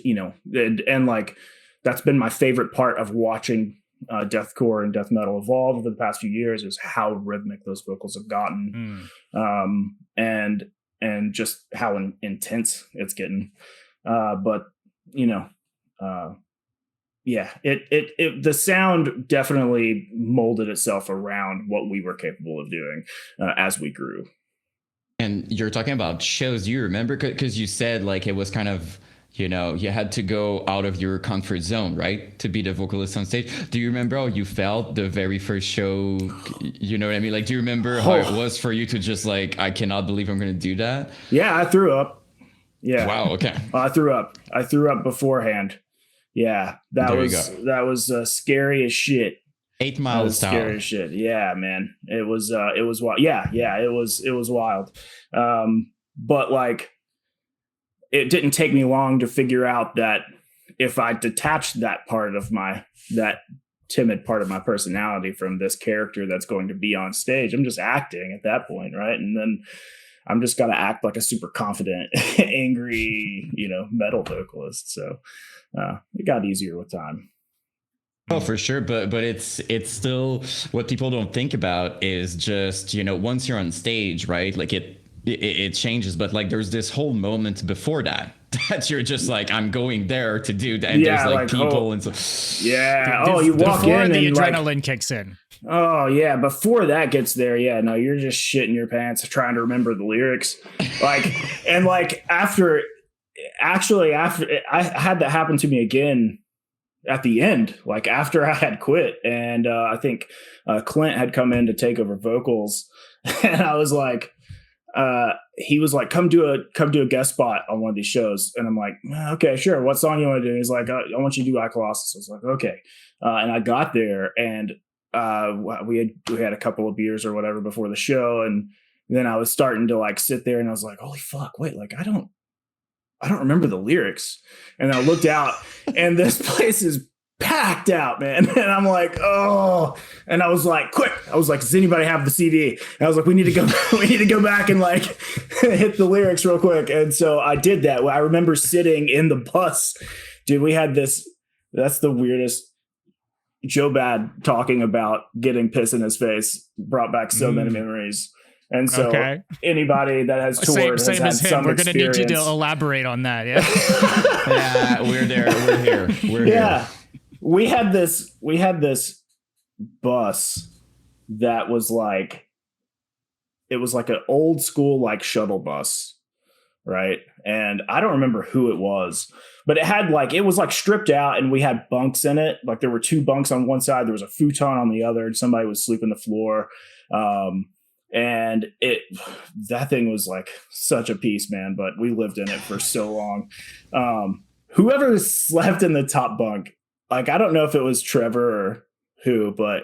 you know, and like that's been my favorite part of watching deathcore and death metal evolve over the past few years, is how rhythmic those vocals have gotten, and just how intense it's getting. But you know, yeah, the sound definitely molded itself around what we were capable of doing as we grew. And you're talking about shows. Do you remember? Because you said like it was kind of, you know, you had to go out of your comfort zone, right, to be the vocalist on stage. Do you remember how you felt the very first show? You know what I mean? Like, do you remember how it was for you to just like, I cannot believe I'm going to do that? Yeah, I threw up. Yeah. Wow. Okay. I threw up beforehand. Yeah, that was scary as shit. 8 miles down. Scary as shit. Yeah, man. It was wild. Yeah, it was wild. But like, it didn't take me long to figure out that if I detached that timid part of my personality from this character that's going to be on stage, I'm just acting at that point, right? And then I'm just got to act like a super confident, angry, you know, metal vocalist. So it got easier with time. Oh, for sure, but it's still what people don't think about is just, you know, once you're on stage, right? Like it changes, but like there's this whole moment before that that you're just like, I'm going there to do that, and there's like people and so yeah. You walk in and the adrenaline like, kicks in. Oh yeah, before that gets there, yeah, no, you're just shitting your pants trying to remember the lyrics, like, and like after I had that happen to me again at the end, like after I had quit, and I think Clint had come in to take over vocals, and I was like, he was like, come do a guest spot on one of these shows, and I'm like, okay, sure, what song you want to do? He's like, I want you to do Colossus. I was like, okay, and I got there, and we had a couple of beers or whatever before the show, and then I was starting to like sit there and I was like, holy fuck, wait, like I don't remember the lyrics. And I looked out and this place is packed out, man. And I'm like, oh, and I was like, quick. I was like, does anybody have the CD? And I was like, we need to go back and like hit the lyrics real quick. And so I did that. I remember sitting in the bus, dude, we had this, that's the weirdest. Joe Bad talking about getting piss in his face brought back so many memories. And so anybody that has toured same has as had him. some We're going to need you to experience. elaborate on that. Yeah. yeah, we're there. We're here. We're here. We had this bus that was like, it was like an old school, like shuttle bus. Right. And I don't remember who it was, but it was like stripped out and we had bunks in it. Like there were 2 bunks on one side. There was a futon on the other and somebody was sleeping the floor. And that thing was like such a piece, man, but we lived in it for so long. Whoever slept in the top bunk, like, I don't know if it was Trevor or who, but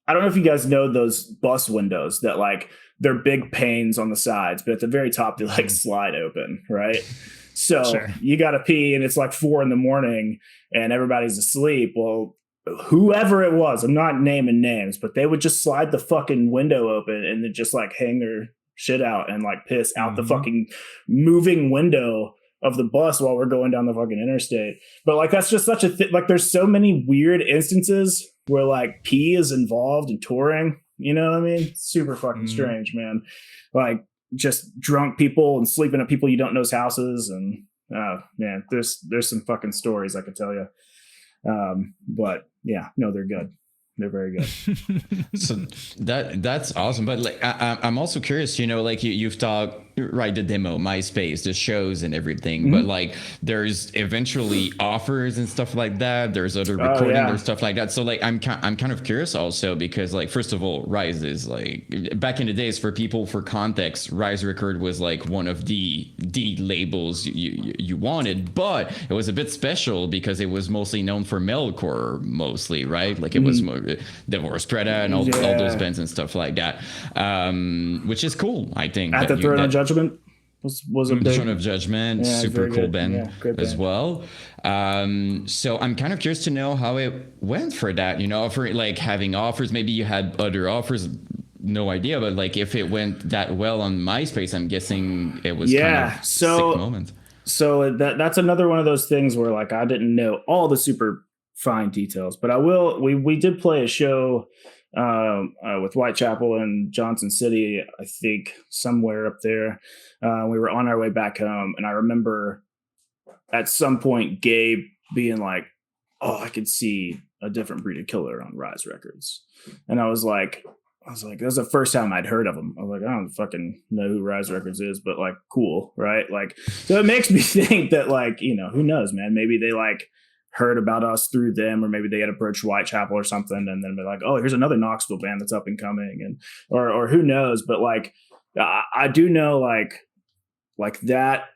I don't know if you guys know those bus windows that like they're big panes on the sides, but at the very top, they like slide open. Right. So you got to pee and it's like 4 a.m. and everybody's asleep. Well, whoever it was, I'm not naming names, but they would just slide the fucking window open and then just like hang their shit out and like piss out the fucking moving window of the bus while we're going down the fucking interstate. But like, that's just such a like, there's so many weird instances where like pee is involved in touring. You know what I mean? It's super fucking strange, man. Like just drunk people and sleeping at people you don't know's houses. And man, there's some fucking stories I could tell you. But yeah, no, they're good. They're very good. So that's awesome. But like, I'm also curious, you know, like you've talked, right, the demo, MySpace, the shows and everything, but like there's eventually offers and stuff like that. There's other recording, there's stuff like that. So like, I'm kind of curious also because like, first of all, Rise is like, back in the days for people, for context, Rise Record was like one of the labels you wanted, but it was a bit special because it was mostly known for metalcore mostly, right? Like it was more Divorce Preda and all those bands and stuff like that, which is cool, I think. At the Throne of Judgment was a big... Throne of Judgment, super cool band as well. So I'm kind of curious to know how it went for that, you know, for like having offers. Maybe you had other offers, no idea, but like if it went that well on MySpace, I'm guessing it was kind of sick moment. So that's another one of those things where like I didn't know all the super fine details, but I will. We did play a show with Whitechapel and Johnson City, I think somewhere up there. We were on our way back home, and I remember at some point Gabe being like, "Oh, I could see a Different Breed of Killer on Rise Records," and I was like, that was the first time I'd heard of them. I was like, I don't fucking know who Rise Records is, but like, cool, right? Like, so it makes me think that like, you know, who knows, man? Maybe they like heard about us through them, or maybe they had approached Whitechapel or something, and then be like, oh, here's another Knoxville band that's up and coming, and or who knows? But like, I do know like that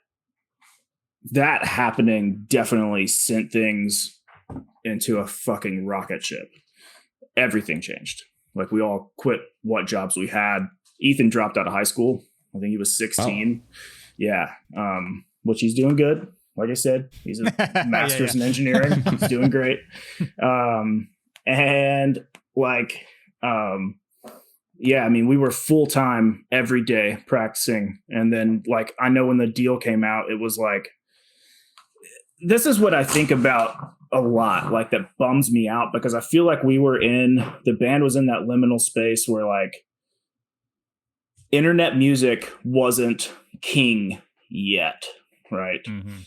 happening definitely sent things into a fucking rocket ship. Everything changed. Like we all quit what jobs we had. Ethan dropped out of high school. I think he was 16. Oh. Yeah. Which he's doing good. Like I said, he's a master's in engineering. He's doing great. And like, yeah, I mean, we were full-time every day practicing. And then like, I know when the deal came out, it was like, this is what I think about a lot. Like that bums me out because I feel like the band was in that liminal space where like internet music wasn't king yet, right? Mm-hmm.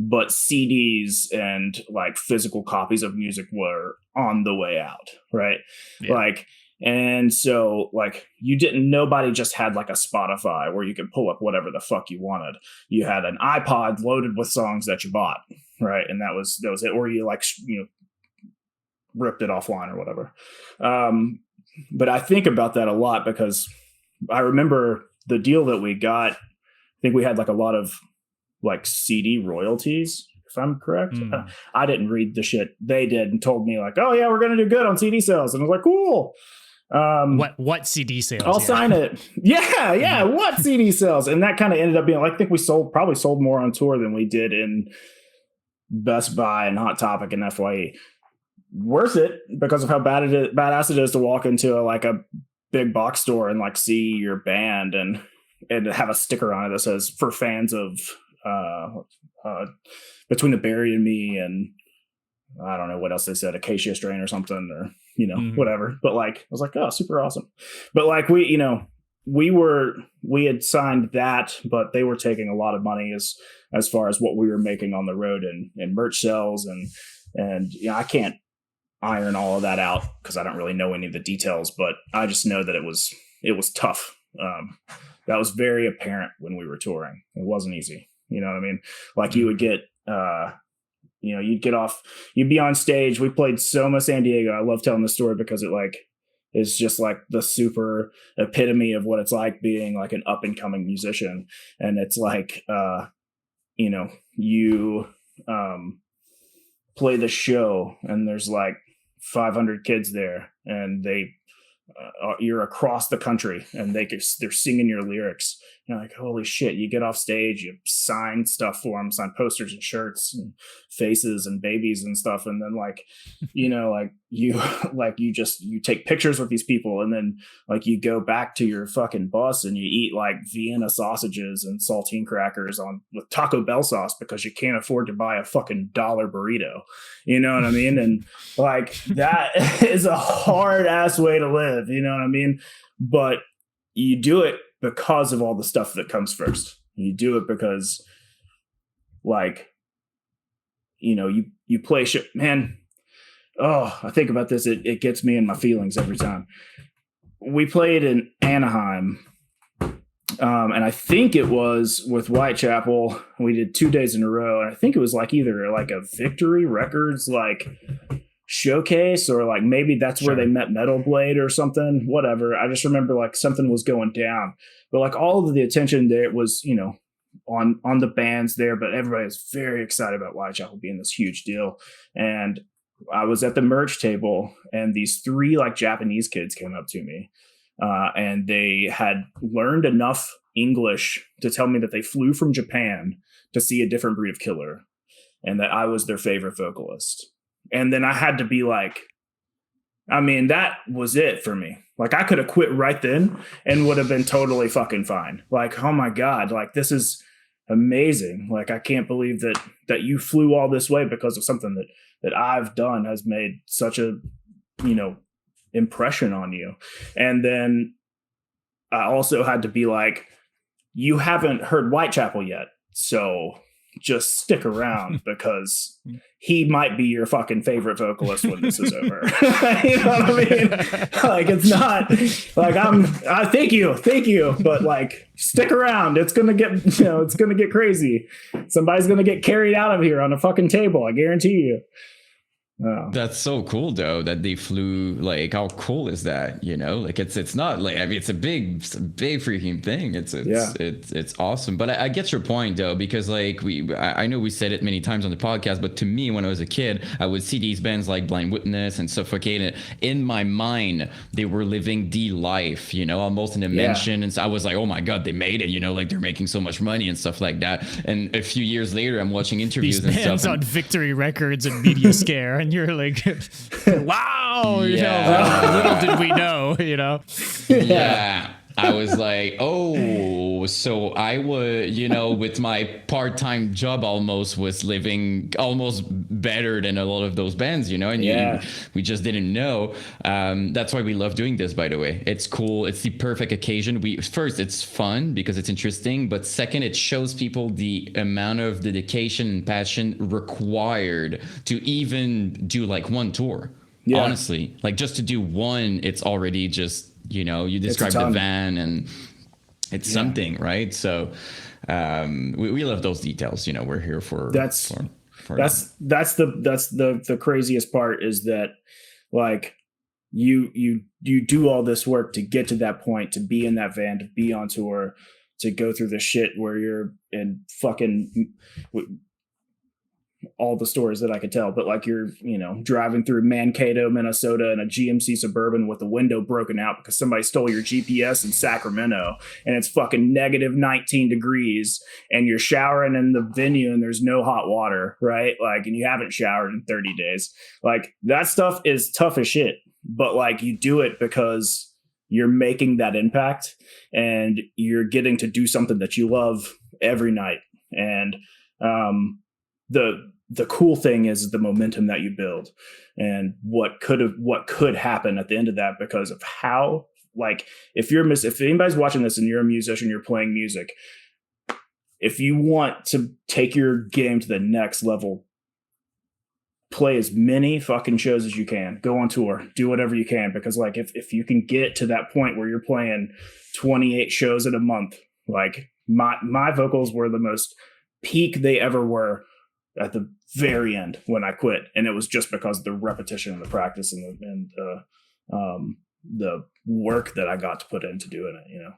But CDs and like physical copies of music were on the way out, right? Yeah. Like, and so like nobody just had like a Spotify where you could pull up whatever the fuck you wanted. You had an iPod loaded with songs that you bought, right? And that was it. Or you like, ripped it offline or whatever. But I think about that a lot because I remember the deal that we got. I think we had like a lot of like CD royalties, if I'm correct. I didn't read the shit they did and told me like, oh yeah, we're going to do good on CD sales. And I was like, cool. What CD sales? I'll sign it. Yeah. What CD sales? And that kind of ended up being like, I think we probably sold more on tour than we did in Best Buy and Hot Topic and FYE. Worth it because of how badass it is to walk into a big box store and like see your band and have a sticker on it that says for fans of Between the Buried and Me, and I don't know what else they said, Acacia Strain or something, or whatever. But like I was like, oh, super awesome. But like we had signed that, but they were taking a lot of money as far as what we were making on the road and merch sales and I can't iron all of that out because I don't really know any of the details, but I just know that it was tough. That was very apparent when we were touring. It wasn't easy. You know what I mean? Like you would get, you'd get off, you'd be on stage. We played Soma, San Diego. I love telling the story because it like is just like the super epitome of what it's like being like an up and coming musician. And it's like, you play the show and there's like 500 kids there and you're across the country and they're singing your lyrics. You're like, holy shit. You get off stage, you sign stuff for them, sign posters and shirts and faces and babies and stuff. And then like, you take pictures with these people and then like you go back to your fucking bus and you eat like Vienna sausages and saltine crackers with Taco Bell sauce because you can't afford to buy a fucking $1 burrito. You know what I mean? And like that is a hard ass way to live. You know what I mean? But you do it because of all the stuff that comes first. You do it because like, you play shit, man. Oh, I think about this. It gets me in my feelings every time. We played in Anaheim. And I think it was with Whitechapel. We did 2 days in a row. And I think it was like either like a Victory Records, like showcase, or like maybe that's where they met Metal Blade or something, whatever. I just remember like something was going down, but like all of the attention there was, on the bands there, but everybody was very excited about Whitechapel being this huge deal. And I was at the merch table and these 3 like Japanese kids came up to me and they had learned enough English to tell me that they flew from Japan to see A Different Breed of Killer and that I was their favorite vocalist. And then I had to be like, I mean, that was it for me. Like I could have quit right then and would have been totally fucking fine. Like, oh my God, like this is amazing. Like, I can't believe that you flew all this way because of something that I've done has made such a, impression on you. And then I also had to be like, you haven't heard Whitechapel yet. So just stick around because he might be your fucking favorite vocalist when this is over. You know what I mean? Like, it's not like I thank you, but like, stick around. It's going to get, it's going to get crazy. Somebody's going to get carried out of here on a fucking table. I guarantee you. Oh. That's so cool though that they flew. Like, how cool is that? Like it's not like, I mean, it's a big freaking thing. It's awesome. But I get your point though, because like I know we said it many times on the podcast, but to me when I was a kid, I would see these bands like Blind Witness and Suffocate, and in my mind they were living the life, almost in a mansion. And so I was like, oh my God, they made it. Like they're making so much money and stuff like that. And a few years later, I'm watching interviews these bands on Victory Records and Media Scare. And you're like, wow, little did we know, Yeah. I was like, oh, so I would, with my part-time job almost was living almost better than a lot of those bands, and we just didn't know. That's why we love doing this, by the way. It's cool. It's the perfect occasion. First, it's fun because it's interesting, but second, it shows people the amount of dedication and passion required to even do like one tour. Yeah. Honestly, like just to do one, it's already just, you describe the van and it's something, right? So we love those details. We're here for that's the craziest part is that like you do all this work to get to that point, to be in that van, to be on tour, to go through the shit where you're in fucking all the stories that I could tell, but like you're, driving through Mankato, Minnesota in a GMC Suburban with the window broken out because somebody stole your GPS in Sacramento and it's fucking negative 19 degrees and you're showering in the venue and there's no hot water, right? Like, and you haven't showered in 30 days. Like that stuff is tough as shit, but like you do it because you're making that impact and you're getting to do something that you love every night. And, the cool thing is the momentum that you build and what could happen at the end of that because of how, like, if anybody's watching this and you're a musician, you're playing music, if you want to take your game to the next level, play as many fucking shows as you can, go on tour, do whatever you can. Because like, if you can get to that point where you're playing 28 shows in a month, like my vocals were the most peak they ever were at the very end when I quit, and it was just because of the repetition and the practice and the work that I got to put into doing it.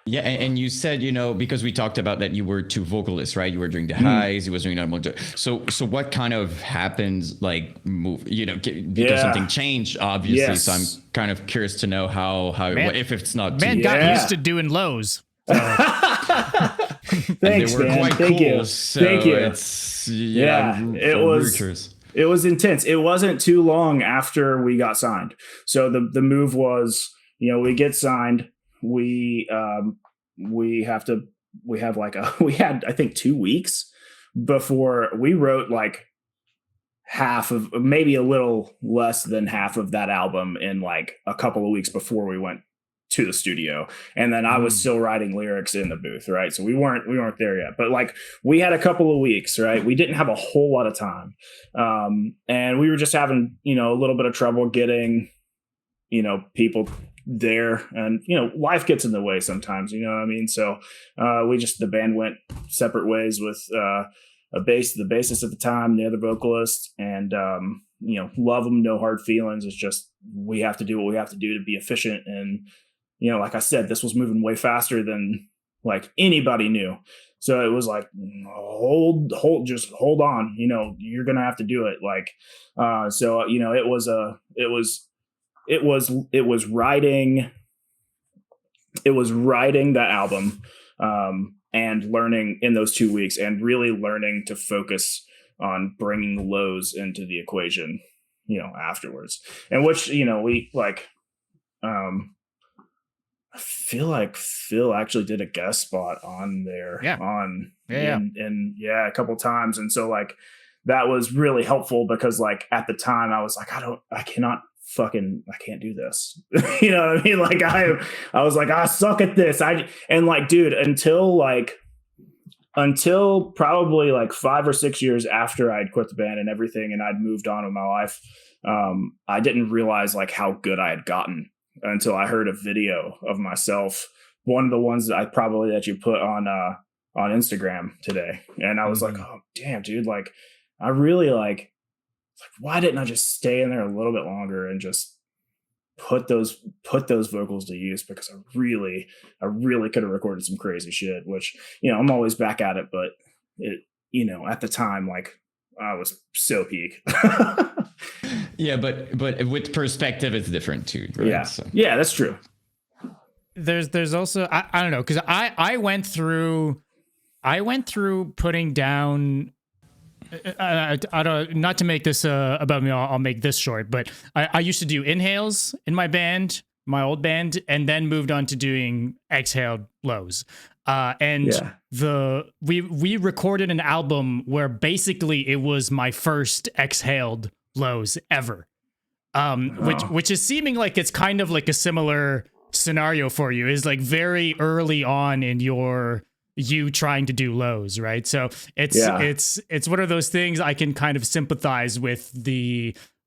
Yeah, and you said because we talked about that you were two vocalists, right? You were doing the highs, you was doing that. So what kind of happens? Like because something changed, obviously. Yes. So I'm kind of curious to know how if it's not got used to doing lows. Thanks, man. Thank you. So Thank you. It was intense. It wasn't too long after we got signed. So the move was, we get signed. We had I think 2 weeks before we wrote like half of, maybe a little less than half of that album in like a couple of weeks before we went to the studio. And then I was still writing lyrics in the booth, right? So we weren't there yet, but like we had a couple of weeks, right? We didn't have a whole lot of time. And we were just having, a little bit of trouble getting, people there, and life gets in the way sometimes, you know what I mean? So the band went separate ways with the bassist at the time, the other vocalist, and love them, no hard feelings. It's just we have to do what we have to do to be efficient. And like I said, this was moving way faster than like anybody knew. So it was like, just hold on, you're going to have to do it. Like, so, it was writing that album, and learning in those 2 weeks and really learning to focus on bringing lows into the equation, afterwards. And which, we like, I feel like Phil actually did a guest spot on there a couple times. And so like, that was really helpful because like at the time I was like, I can't do this. You know what I mean? Like I was like, I suck at this. Until probably like 5 or 6 years after I'd quit the band and everything, and I'd moved on with my life, I didn't realize like how good I had gotten until I heard a video of myself. One of the ones that you put on Instagram today. And I was like, oh damn, dude. Like I really like, why didn't I just stay in there a little bit longer and just put those vocals to use? Because I really could have recorded some crazy shit, which, I'm always back at it, but it, at the time, like I was so peak. Yeah. But with perspective, it's different too. Right? Yeah. So. Yeah, that's true. There's also, I don't know. Cause I went through putting down, I don't, not to make this about me, I'll make this short, but I used to do inhales in my band my old band, and then moved on to doing exhaled lows. We recorded an album where basically it was my first exhaled lows ever. Which is seeming like it's kind of like a similar scenario for you, is like very early on in you trying to do lows, right? So it's one of those things I can kind of sympathize with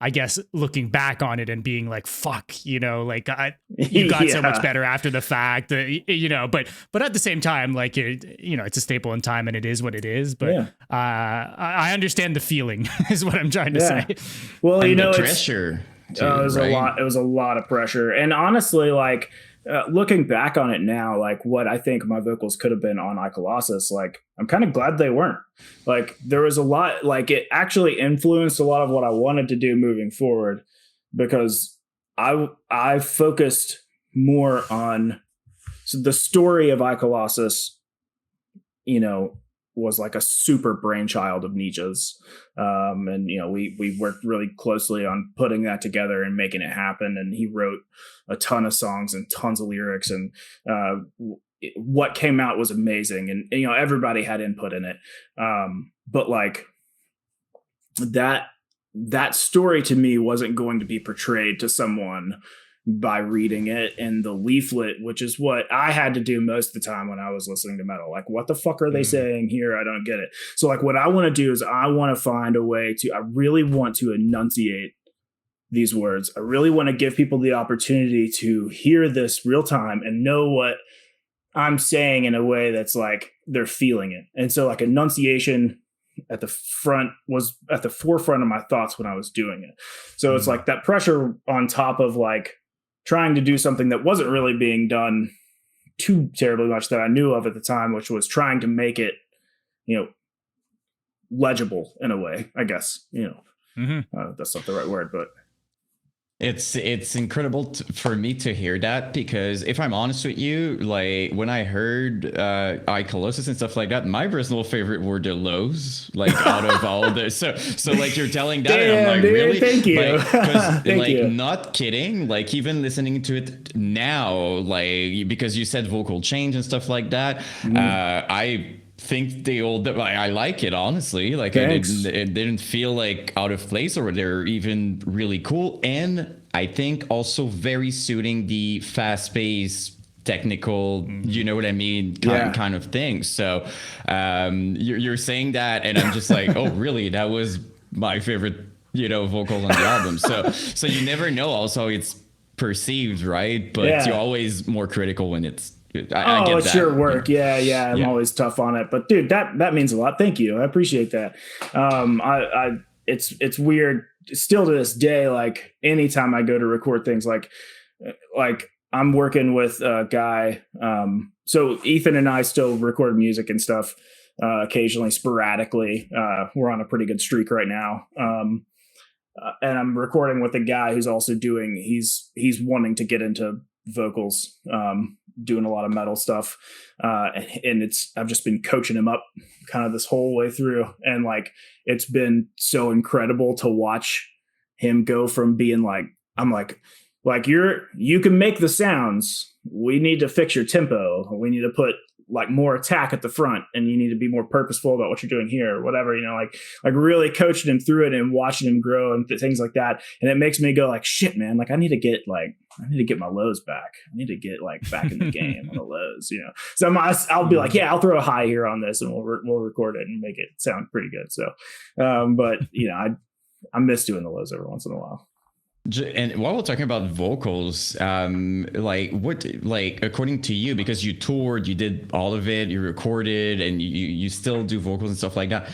I guess looking back on it and being like, fuck, you got so much better after the fact, but at the same time, like, it's a staple in time and it is what it is. But I understand the feeling is what I'm trying to say. Well, and the pressure. It was a lot. It was a lot of pressure. And honestly, like, looking back on it now, like what I think my vocals could have been on Colossus, like I'm kind of glad they weren't. Like there was a lot, like it actually influenced a lot of what I wanted to do moving forward, because I focused more on the story of Colossus, was like a super brainchild of Nietzsche's. And, we worked really closely on putting that together and making it happen. And he wrote a ton of songs and tons of lyrics, and what came out was amazing. And everybody had input in it. But like that story to me wasn't going to be portrayed to someone by reading it in the leaflet, which is what I had to do most of the time when I was listening to metal. Like, what the fuck are they saying here? I don't get it. So like what I want to do is I want to find a way I really want to enunciate these words. I really want to give people the opportunity to hear this real time and know what I'm saying in a way that's like they're feeling it. And so like enunciation was at the forefront of my thoughts when I was doing it. So it's like that pressure on top of like trying to do something that wasn't really being done too terribly much that I knew of at the time, which was trying to make it, legible in a way, I guess, that's not the right word, but it's incredible for me to hear that, because if I'm honest with you, like when I heard Colossus and stuff like that, my personal favorite were the lows, like out of all the so like you're telling that. Damn, and I'm like, dude, really? Thank you. Like, you. Not kidding. Like even listening to it now, like because you said vocal change and stuff like that, I think I like it, honestly. Like it didn't feel like out of place, or they're even really cool. And I think also very suiting the fast-paced technical, you know what I mean, kind of thing. So you're saying that, and I'm just like, oh really, that was my favorite vocals on the album. So you never know also it's perceived, right? But you're always more critical when it's I get it's that. your work. Yeah. I'm always tough on it, but dude, that means a lot. Thank you. I appreciate that. It's weird still to this day. Like anytime I go to record things, like I'm working with a guy. So Ethan and I still record music and stuff, occasionally, sporadically. We're on a pretty good streak right now. And I'm recording with a guy who's also he's wanting to get into vocals, doing a lot of metal stuff, and I've just been coaching him up kind of this whole way through, and like it's been so incredible to watch him go from being like, I'm like you can make the sounds, we need to fix your tempo, we need to put like more attack at the front, and you need to be more purposeful about what you're doing here, or whatever, like really coaching him through it and watching him grow and things like that. And it makes me go like, shit, man, like I need to get my lows back. I need to get like back in the game on the lows, So I'll be like, yeah, I'll throw a high here on this, and we'll record it and make it sound pretty good. So, but I miss doing the lows every once in a while. And while we're talking about vocals, according to you, because you toured, you did all of it, you recorded, and you still do vocals and stuff like that.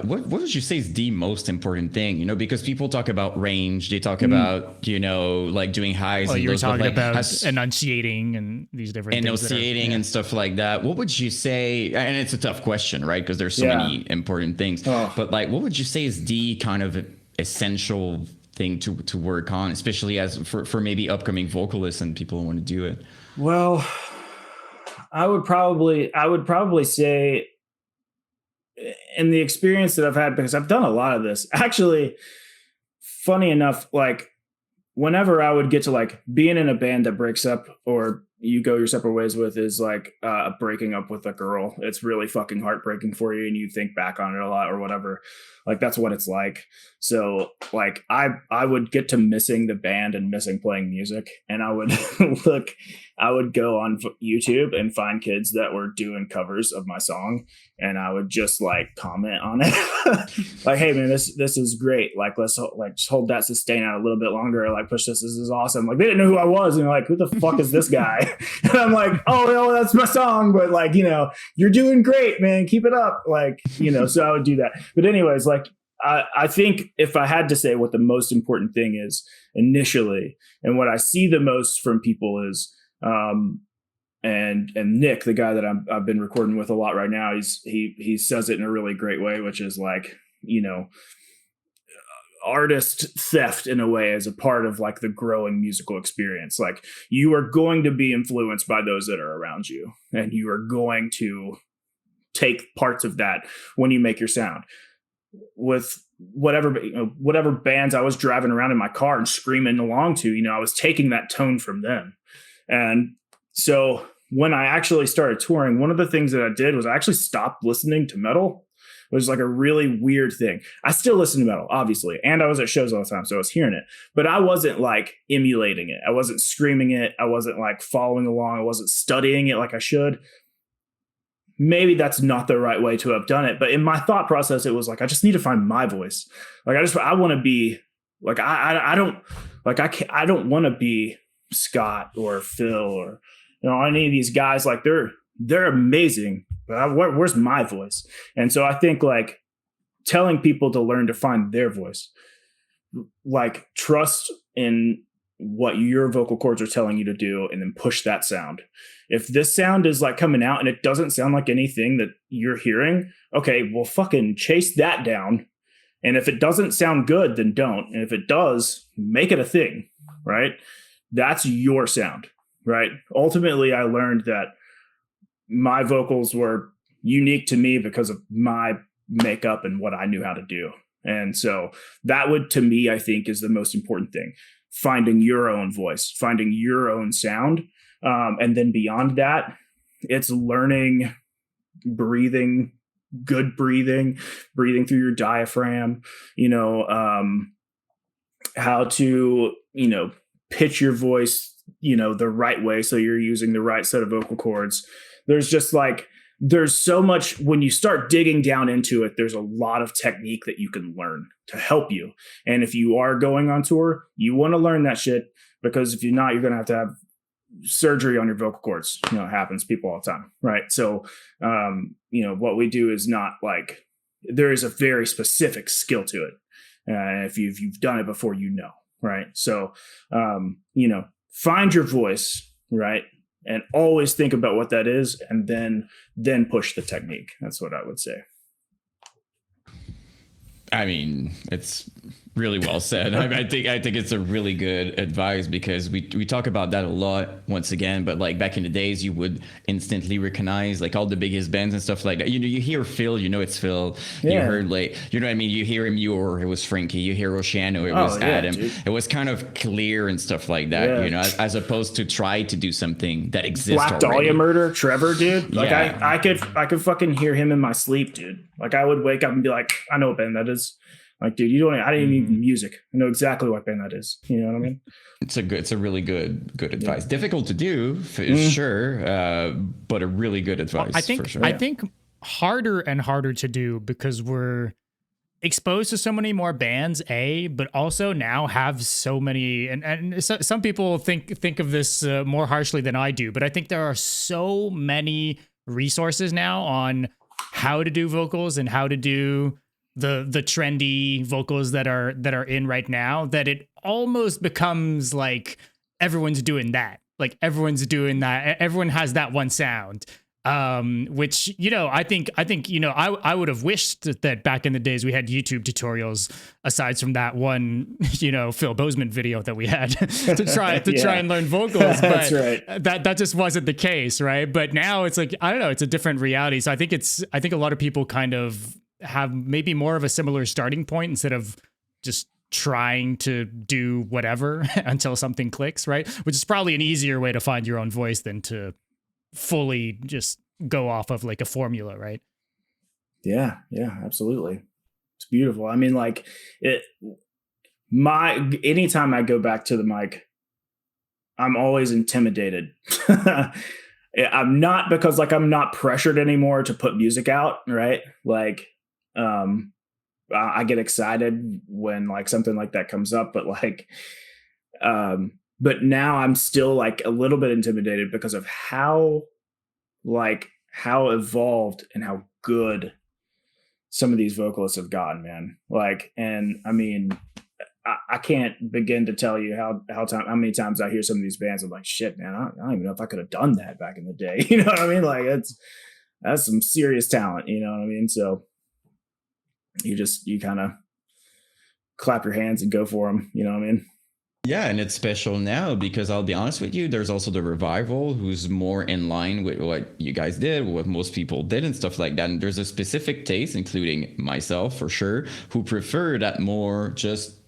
What would you say is the most important thing? Because people talk about range, they talk about, like doing highs. Oh, you were talking about enunciating and these different enunciating and stuff like that. What would you say? And it's a tough question, right? Because there's so many important things. But like, what would you say is the kind of essential thing to work on, especially as for maybe upcoming vocalists and people who want to do it? Well, I would probably say, in the experience that I've had, because I've done a lot of this, actually, funny enough, like whenever I would get to like being in a band that breaks up or you go your separate ways with is like breaking up with a girl. It's really fucking heartbreaking for you and you think back on it a lot or whatever. Like that's what it's like. So like I would get to missing the band and missing playing music, and I would I would go on YouTube and find kids that were doing covers of my song, and I would just like comment on it. Like, hey man, this is great. Like let's just hold that sustain out a little bit longer. Like push this. This is awesome. Like they didn't know who I was, and they're like, who the fuck is this guy? And I'm like, oh no, that's my song. But like, you're doing great, man. Keep it up. Like, so I would do that. But anyways, like I think if I had to say what the most important thing is initially, and what I see the most from people is, and Nick, the guy that I've been recording with a lot right now, he says it in a really great way, which is like, artist theft in a way as a part of like the growing musical experience. Like you are going to be influenced by those that are around you, and you are going to take parts of that when you make your sound. With whatever bands I was driving around in my car and screaming along to, I was taking that tone from them. And so when I actually started touring, one of the things that I did was I actually stopped listening to metal. It was like a really weird thing. I still listen to metal, obviously, and I was at shows all the time, so I was hearing it, but I wasn't like emulating it. I wasn't screaming it. I wasn't like following along. I wasn't studying it like I should. Maybe that's not the right way to have done it. But in my thought process, it was like, I just need to find my voice. Like, I want to be like, I don't want to be Scott or Phil or, any of these guys. Like they're amazing, but where's my voice? And so I think like telling people to learn to find their voice, like trust in what your vocal cords are telling you to do, and then push that sound. If this sound is like coming out and it doesn't sound like anything that you're hearing, okay, well fucking chase that down. And if it doesn't sound good, then don't. And if it does, make it a thing, right? That's your sound, right? Ultimately, I learned that my vocals were unique to me because of my makeup and what I knew how to do. And so that would, to me, I think is the most important thing. Finding your own voice, finding your own sound. And then beyond that, it's learning, breathing, good breathing through your diaphragm, how to, pitch your voice, the right way. So you're using the right set of vocal cords. There's so much when you start digging down into it, there's a lot of technique that you can learn to help you. And if you are going on tour, you want to learn that shit, because if you're not, you're going to have surgery on your vocal cords. It happens, people all the time. Right. So, what we do is not like, there is a very specific skill to it. If you've done it before, right. So, find your voice, right. And always think about what that is, and then push the technique. That's what I would say. I mean, it's really well said. I think it's a really good advice, because we talk about that a lot once again, but like back in the days, you would instantly recognize like all the biggest bands and stuff like that. You hear Phil, it's Phil. Yeah. You heard like, what I mean? You hear Mainor, it was Frankie. You hear Oceano, it was Adam. Dude. It was kind of clear and stuff like that, as opposed to try to do something that exists Black already. Dahlia Murder, Trevor, dude. Like I could fucking hear him in my sleep, dude. Like I would wake up and be like, I know what band that is. Like, dude, I didn't even need music. I know exactly what band that is. You know what I mean? It's a really good advice. Yeah. Difficult to do, sure, but a really good advice. For sure. I think harder and harder to do, because we're exposed to so many more bands, but also now have so many, and some people think of this more harshly than I do, but I think there are so many resources now on how to do vocals and how to do the trendy vocals that are in right now, that it almost becomes like everyone's doing that. Like everyone's doing that. Everyone has that one sound. Which, I think, I would have wished that back in the days we had YouTube tutorials aside from that one, Phil Bozeman video that we had to try and learn vocals. But that's right. That just wasn't the case. Right. But now it's like, I don't know, it's a different reality. So I think a lot of people kind of have maybe more of a similar starting point instead of just trying to do whatever until something clicks, right? Which is probably an easier way to find your own voice than to fully just go off of like a formula, right? Yeah, absolutely. It's beautiful. I mean, like anytime I go back to the mic, I'm always intimidated. I'm not, because like I'm not pressured anymore to put music out, right? Like I get excited when like something like that comes up, but like but now I'm still like a little bit intimidated because of how evolved and how good some of these vocalists have gotten, man. Like, and I mean, I can't begin to tell you how many times I hear some of these bands. I'm like, shit, man, I don't even know if I could have done that back in the day. You know what I mean? Like, that's some serious talent. You know what I mean? So you kind of clap your hands and go for them. You know what I mean? Yeah, and it's special now because I'll be honest with you, there's also the Revival, who's more in line with what you guys did, what most people did and stuff like that. And there's a specific taste, including myself for sure, who prefer that more just,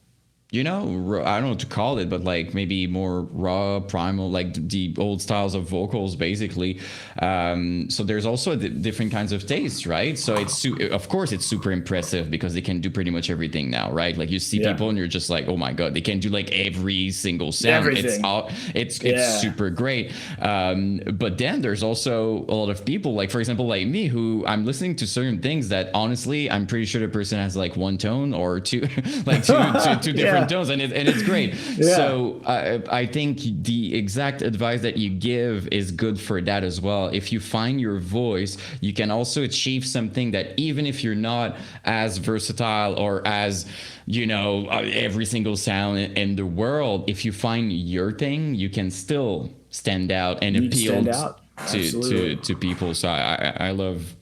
you know, I don't know what to call it, but like maybe more raw, primal, like the old styles of vocals, basically. So there's also different kinds of tastes, right? So of course, it's super impressive because they can do pretty much everything now, right? Like you see people and you're just like, oh my God, they can do like every single sound. Everything. It's super great. But then there's also a lot of people, like for example, like me, who I'm listening to certain things that honestly, I'm pretty sure the person has like one tone or two, like two different tones, and it's great. So I think the exact advice that you give is good for that as well. If you find your voice, you can also achieve something that even if you're not as versatile or as, you know, every single sound in the world, if you find your thing, you can still stand out and appeal to people. So I love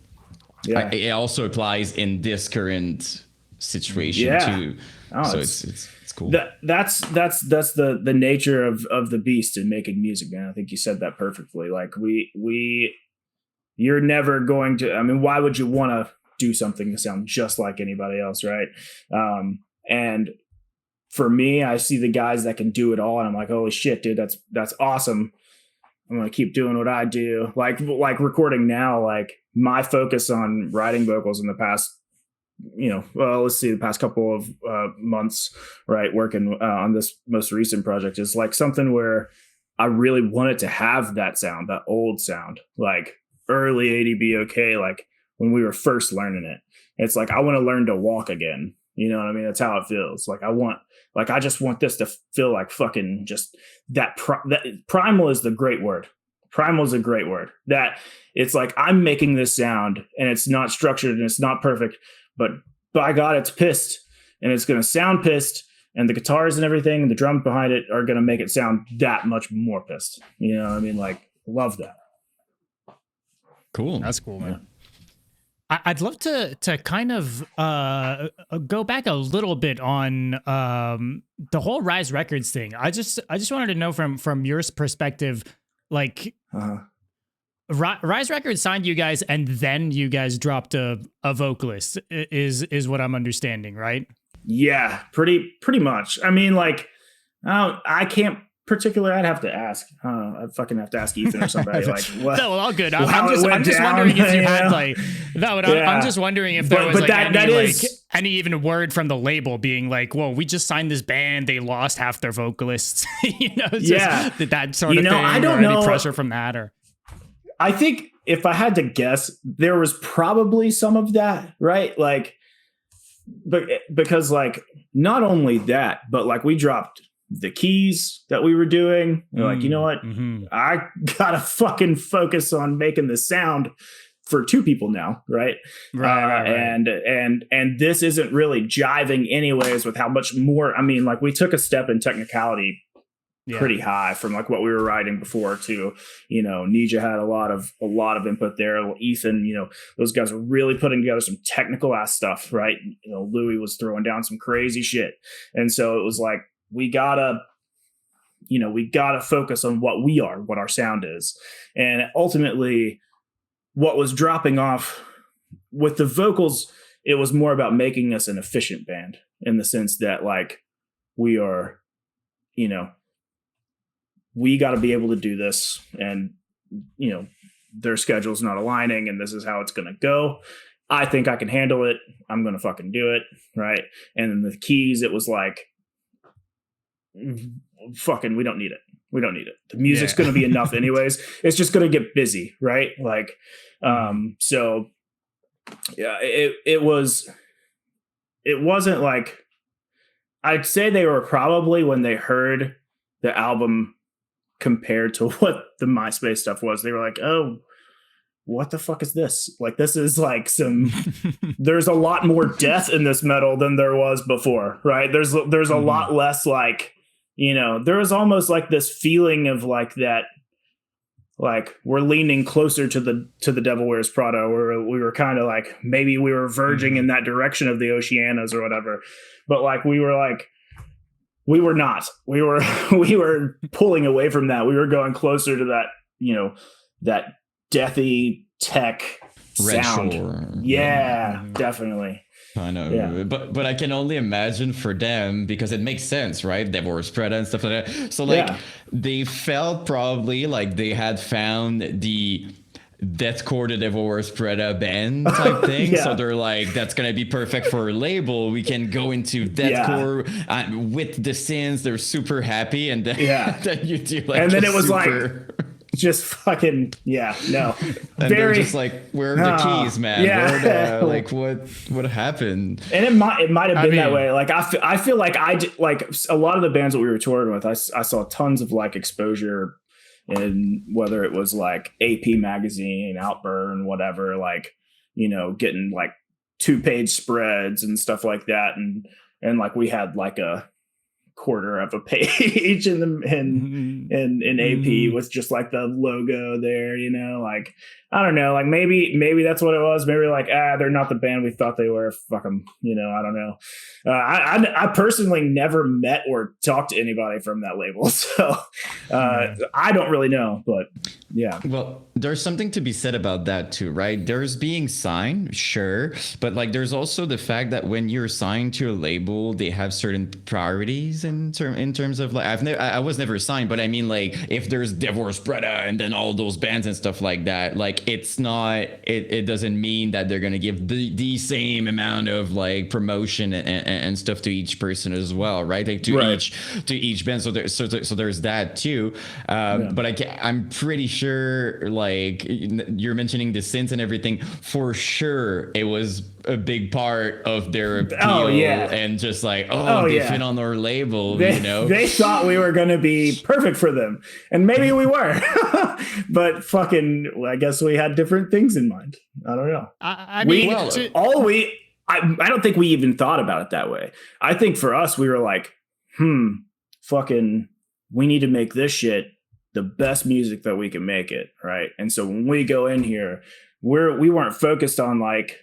it also applies in this current situation too. So it's cool. That's the nature of the beast in making music, man. I think you said that perfectly. Like you're never going to, I mean, why would you want to do something to sound just like anybody else, right? And for me, I see the guys that can do it all, and I'm like, holy shit, dude, that's awesome. I'm gonna keep doing what I do. Like recording now, like my focus on writing vocals in the past, the past couple of months, right, working on this most recent project is like something where I really wanted to have that sound, that old sound, like early ADBOK, like when we were first learning it. It's like I want to learn to walk again. You know what I mean? That's how it feels. Like I just want this to feel like fucking just that primal is the great word. Primal is a great word. That it's like I'm making this sound and it's not structured and it's not perfect, but by God, it's pissed and it's going to sound pissed, and the guitars and everything and the drum behind it are going to make it sound that much more pissed. You know what I mean? Like, love that. Cool. That's cool, man. I'd love to kind of go back a little bit on the whole Rise Records thing. I just wanted to know from your perspective, like Rise Records signed you guys and then you guys dropped a vocalist is what I'm understanding, right? Yeah, pretty much. I mean, like, I can't particularly. I'd have to ask. I'd fucking have to ask Ethan or somebody. Like, what? No, all good. I'm just wondering if you had like. No, I'm just wondering if there was like any even word from the label being like, "Whoa, we just signed this band. They lost half their vocalists." Just that sort of thing. I don't know any pressure from that, or. I think if I had to guess, there was probably some of that, right? Like, but because like not only that, but like we dropped the keys that we were doing. Like, you know what? I gotta fucking focus on making the sound for two people now, right? Right. And this isn't really jiving anyways with how much more. I mean, like we took a step in technicality pretty high from like what we were writing before to, Nija had a lot of input there. Ethan, those guys were really putting together some technical ass stuff, right? Louis was throwing down some crazy shit. And so it was like, we gotta focus on what our sound is. And ultimately what was dropping off with the vocals, it was more about making us an efficient band in the sense that like, we are, you know, we got to be able to do this, and, you know, their schedule's not aligning, and this is how it's going to go. I think I can handle it. I'm going to fucking do it. Right. And then the keys, it was like, fucking, we don't need it. We don't need it. The music's going to be enough anyways. It's just going to get busy. Right. Like, so yeah, it wasn't like, I'd say they were probably, when they heard the album compared to what the MySpace stuff was, they were like, oh, what the fuck is this? Like, this is like some, there's a lot more death in this metal than there was before, right? There's a lot less, like, you know, there was almost like this feeling of like that, like we're leaning closer to the Devil Wears Prada, where we were kind of like, maybe we were verging in that direction of the Oceanas or whatever. But like, we were not, we were pulling away from that. We were going closer to that, you know, that deathy tech sound. Shore. Yeah, definitely. I know, yeah. but I can only imagine for them, because it makes sense, right? Devil Wears Prada and stuff like that. So like, they felt probably like they had found the deathcore, the Devil Wears Prada band type thing. So they're like, that's gonna be perfect for a label. We can go into deathcore with the Sins. They're super happy, and then, then you do like, and then it was like, just fucking no. And they're just like, where are the keys, man? Yeah. Like, what happened? And it might have been that way. Like, I feel like like a lot of the bands that we were touring with, I saw tons of like exposure, and whether it was like AP Magazine, Outburn, whatever, like, you know, getting like 2-page spreads and stuff like that, and like we had like a quarter of a page in AP with just like the logo there, you know, like, I don't know, like maybe that's what it was. Maybe like, they're not the band we thought they were. Fuck them, you know. I don't know. I personally never met or talked to anybody from that label, so I don't really know. But yeah, well, there's something to be said about that too, right? There's being signed, sure, but like there's also the fact that when you're signed to a label, they have certain priorities in terms of like, I was never signed, but I mean, like, if there's Devil Wears Prada and then all those bands and stuff like that, like, it's not, it doesn't mean that they're gonna give the same amount of like promotion and stuff to each person as well, right? Like to each band. So there's that too. But I'm pretty sure, like, you're mentioning the Sins and everything, for sure it was a big part of their appeal, and just like, they fit on our label, you know. They thought we were going to be perfect for them, and maybe we were, but fucking, I guess we had different things in mind. I don't know. I don't think we even thought about it that way. I think for us, we were like, fucking, we need to make this shit the best music that we can make it, right? And so when we go in here, we weren't focused on like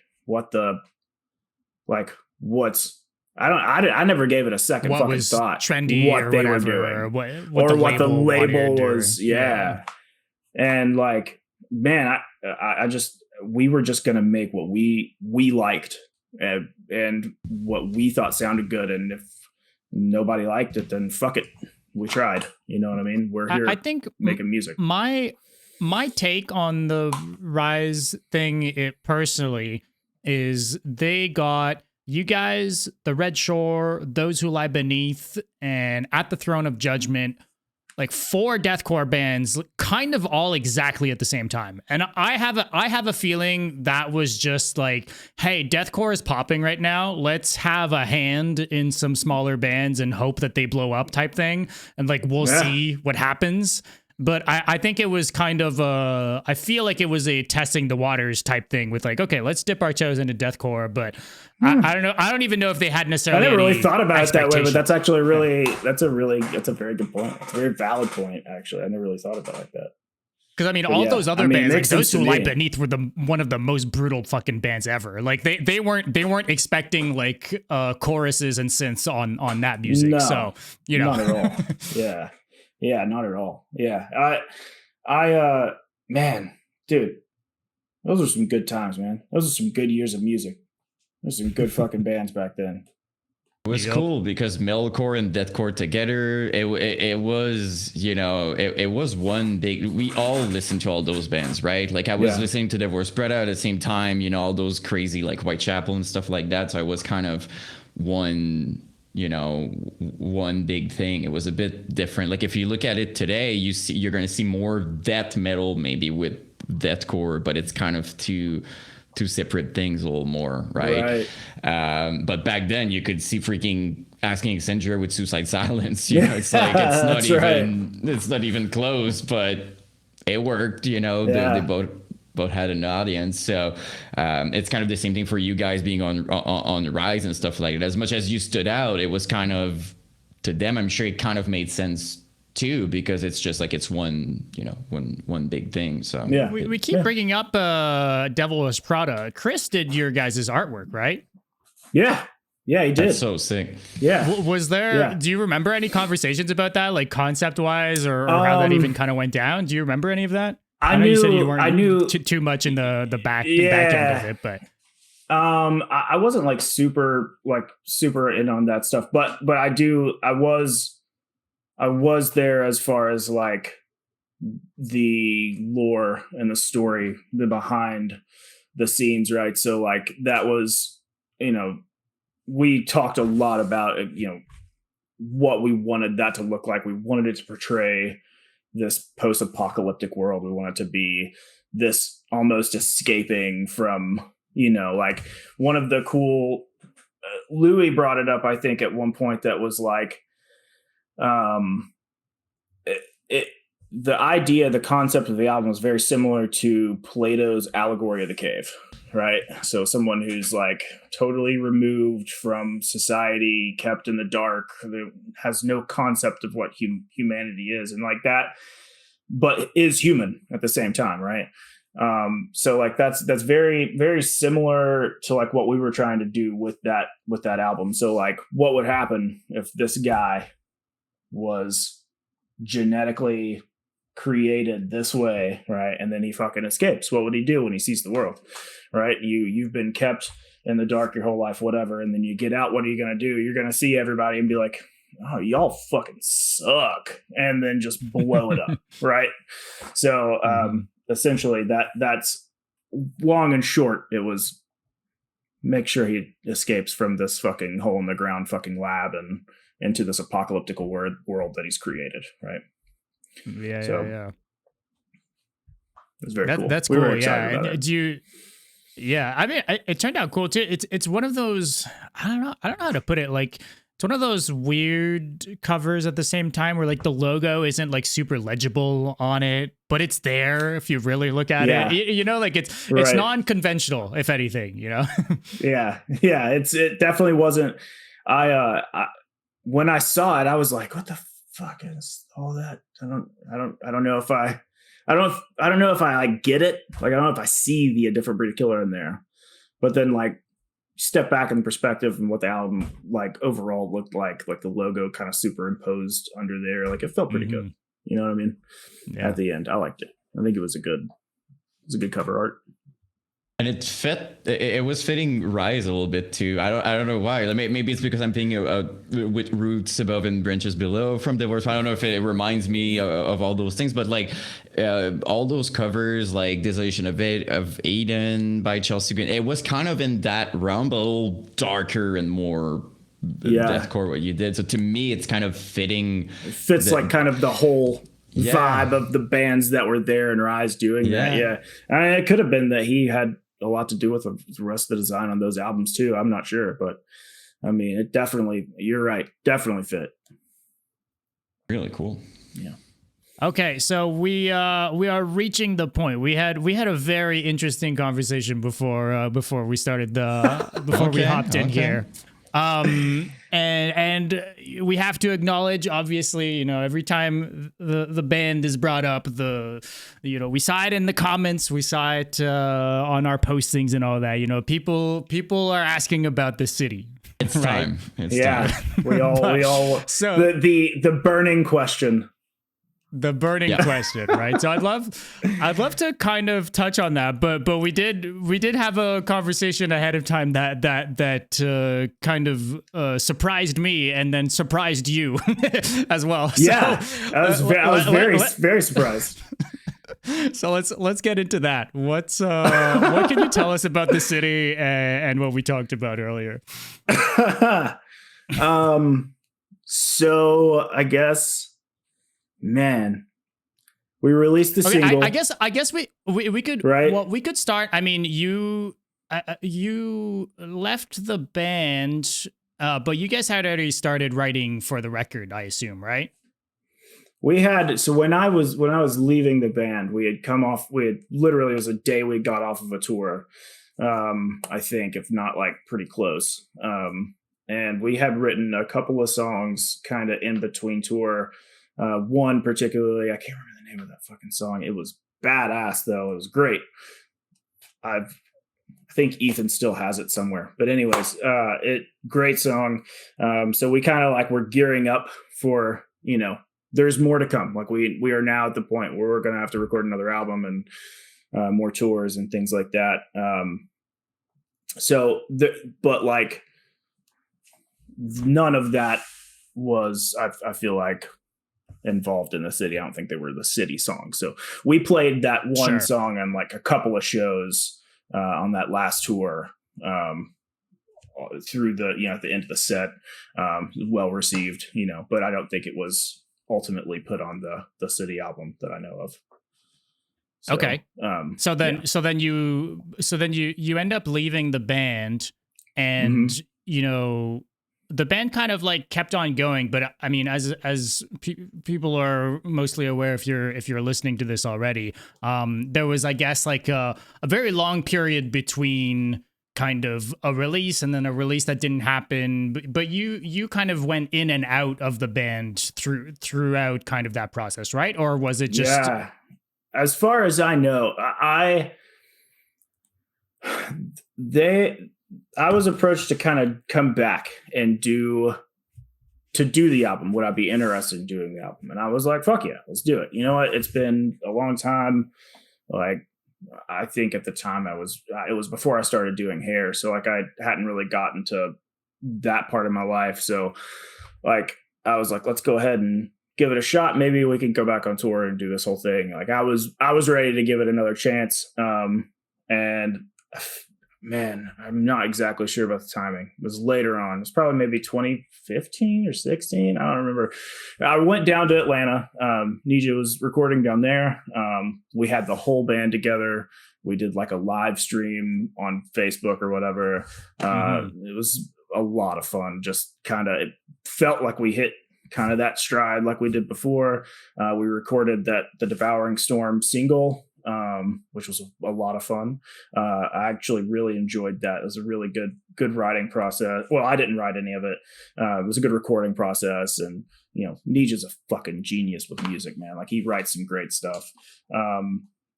I never gave it a second fucking thought. Trendy, what or they whatever, were doing, or what the label wanted, was. And like, man, we were just gonna make what we liked, and what we thought sounded good. And if nobody liked it, then fuck it. We tried. You know what I mean? We're here, I think, making music. My take on the Rise thing, it personally, is they got you guys, the Red Shore, Those Who Lie Beneath, and At the Throne of Judgment, like 4 deathcore bands, kind of all exactly at the same time. And I have a feeling that was just like, hey, deathcore is popping right now. Let's have a hand in some smaller bands and hope that they blow up type thing. And like, we'll see what happens. But I think it was kind of I feel like it was a testing the waters type thing with like, okay, let's dip our toes into deathcore. But I don't know. I don't even know if they had necessarily. I never really thought about it that way, but that's actually that's a very good point. It's a very valid point, actually. I never really thought about it like that. Because I mean, all those other bands, like Those Who Lie Beneath, were one of the most brutal fucking bands ever. Like they weren't expecting like choruses and synths on that music. No, so you know, not at all. Yeah, not at all. Yeah. I man, dude, those are some good times, man. Those are some good years of music. There's some good fucking bands back then. It was cool because metalcore and deathcore together, it was, you know, it was one big, we all listened to all those bands, right? Like I was listening to Divorce Bretta at the same time, you know, all those crazy like Whitechapel and stuff like that. So I was kind of one, you know, one big thing. It was a bit different. Like if you look at it today, you're going to see more death metal maybe with deathcore, but it's kind of two separate things a little more, right? But back then you could see freaking Asking Accenture with Suicide Silence, you know, it's like it's not even close, but it worked, you know. They both had an audience, so it's kind of the same thing for you guys being on the rise and stuff like that. As much as you stood out, it was kind of, to them, I'm sure it kind of made sense too, because it's just like it's one, you know, one big thing. So we keep bringing up Devil Wears Prada. Chris did your guys' artwork, right? He did. That's so sick. Was there, do you remember any conversations about that, like concept wise, or how that even kind of went down? Do you remember any of that? I know you said you weren't too much in the back end of it, but I wasn't like super in on that stuff, but I was there as far as like the lore and the story, the behind the scenes, right? So like that was, you know, we talked a lot about, you know, what we wanted that to look like. We wanted it to portray this post-apocalyptic world. We wanted it to be this almost escaping from, you know, like one of the cool, Louis brought it up, I think at one point, that was like, the idea, the concept of the album was very similar to Plato's allegory of the cave, right? So someone who's like totally removed from society, kept in the dark, that has no concept of what humanity is, and like that, but is human at the same time, right? So like that's very, very similar to like what we were trying to do with that album. So like what would happen if this guy was genetically created this way, right? And then he fucking escapes. What would he do when he sees the world, right? You've been kept in the dark your whole life, whatever, and then you get out. What are you going to do? You're going to see everybody and be like, oh, y'all fucking suck, and then just blow it up, right? So essentially that's long and short. It was make sure he escapes from this fucking hole in the ground fucking lab and into this apocalyptic world that he's created, right? Yeah. It was very cool. That's we cool. Were excited about it. I mean, it turned out cool too. It's one of those, I don't know how to put it. Like, it's one of those weird covers at the same time where like the logo isn't like super legible on it, but it's there if you really look at it. You know, like it's non-conventional, if anything, you know? Yeah. It definitely wasn't. When I saw it, I was like, what the fuck is all that? I don't know if I like get it. Like, I don't know if I see the A Different Breed of Killer in there, but then like step back in perspective and what the album like overall looked like the logo kind of superimposed under there. Like it felt pretty good. You know what I mean? Yeah. At the end, I liked it. I think it was a good cover art. And it was fitting Rise a little bit too. I don't know why. Maybe it's because I'm thinking with Roots Above and Branches Below from Divorce. I don't know if it reminds me of all those things, but like all those covers, like Desolation of Aiden by Chelsea Green, it was kind of in that realm, but a little darker and more deathcore what you did. So to me, it's kind of fitting. It fits like kind of the whole vibe of the bands that were there and Rise doing that. Yeah. I mean, it could have been that he had a lot to do with the rest of the design on those albums too. I'm not sure, but I mean, it definitely, you're right, definitely fit. Really cool. Yeah. Okay, so we are reaching the point. We had a very interesting conversation before we started we hopped in here. And we have to acknowledge, obviously, you know, every time the band is brought up, we saw it in the comments, we saw it on our postings and all that. You know, people are asking about the city. It's time. It's time. we all. So the burning question. the burning question, right? So I'd love to kind of touch on that, but we did have a conversation ahead of time that kind of surprised me and then surprised you as well. Yeah, so, I was very surprised. So let's get into that. What can you tell us about the city and what we talked about earlier? So I guess, man, we released the single. I guess we could, right? Well, we could start. I mean, you left the band, but you guys had already started writing for the record, I assume, right? We had, so when I was leaving the band, we had literally, it was a day we got off of a tour. I think, if not like pretty close. And we had written a couple of songs kind of in between tour. One particularly, I can't remember the name of that fucking song. It was badass though. It was great. I think Ethan still has it somewhere, but anyways, great song. So we kind of like, we're gearing up for, there's more to come. Like we are now at the point where we're going to have to record another album and more tours and things like that. But like none of that was, I feel like, involved in the city. I don't think they were the city songs. So we played that one song on like a couple of shows on that last tour through the, at the end of the set, well received, but I don't think it was ultimately put on the city album that I know of. So, okay. So then you end up leaving the band, and the band kind of like kept on going. But I mean, as people are mostly aware, if you're listening to this already, there was, I guess, like a very long period between kind of a release and then a release that didn't happen. But you kind of went in and out of the band throughout kind of that process, right? Or was it just? Yeah. As far as I know, I was approached to kind of come back and do the album. Would I be interested in doing the album? And I was like, fuck yeah, let's do it. You know what? It's been a long time. Like, I think at the time it was before I started doing hair. So like I hadn't really gotten to that part of my life. So like, I was like, let's go ahead and give it a shot. Maybe we can go back on tour and do this whole thing. Like I was ready to give it another chance. And man, I'm not exactly sure about the timing. It was later on. It was probably maybe 2015 or 16. I don't remember. I went down to Atlanta. Nija was recording down there. We had the whole band together. We did like a live stream on Facebook or whatever. It was a lot of fun. Just kind of, it felt like we hit kind of that stride like we did before. We recorded the Devouring Storm single, which was a lot of fun. I actually really enjoyed that. It was a really good writing process. Well, I didn't write any of it. It was a good recording process, and Nija's a fucking genius with music, man. Like he writes some great stuff.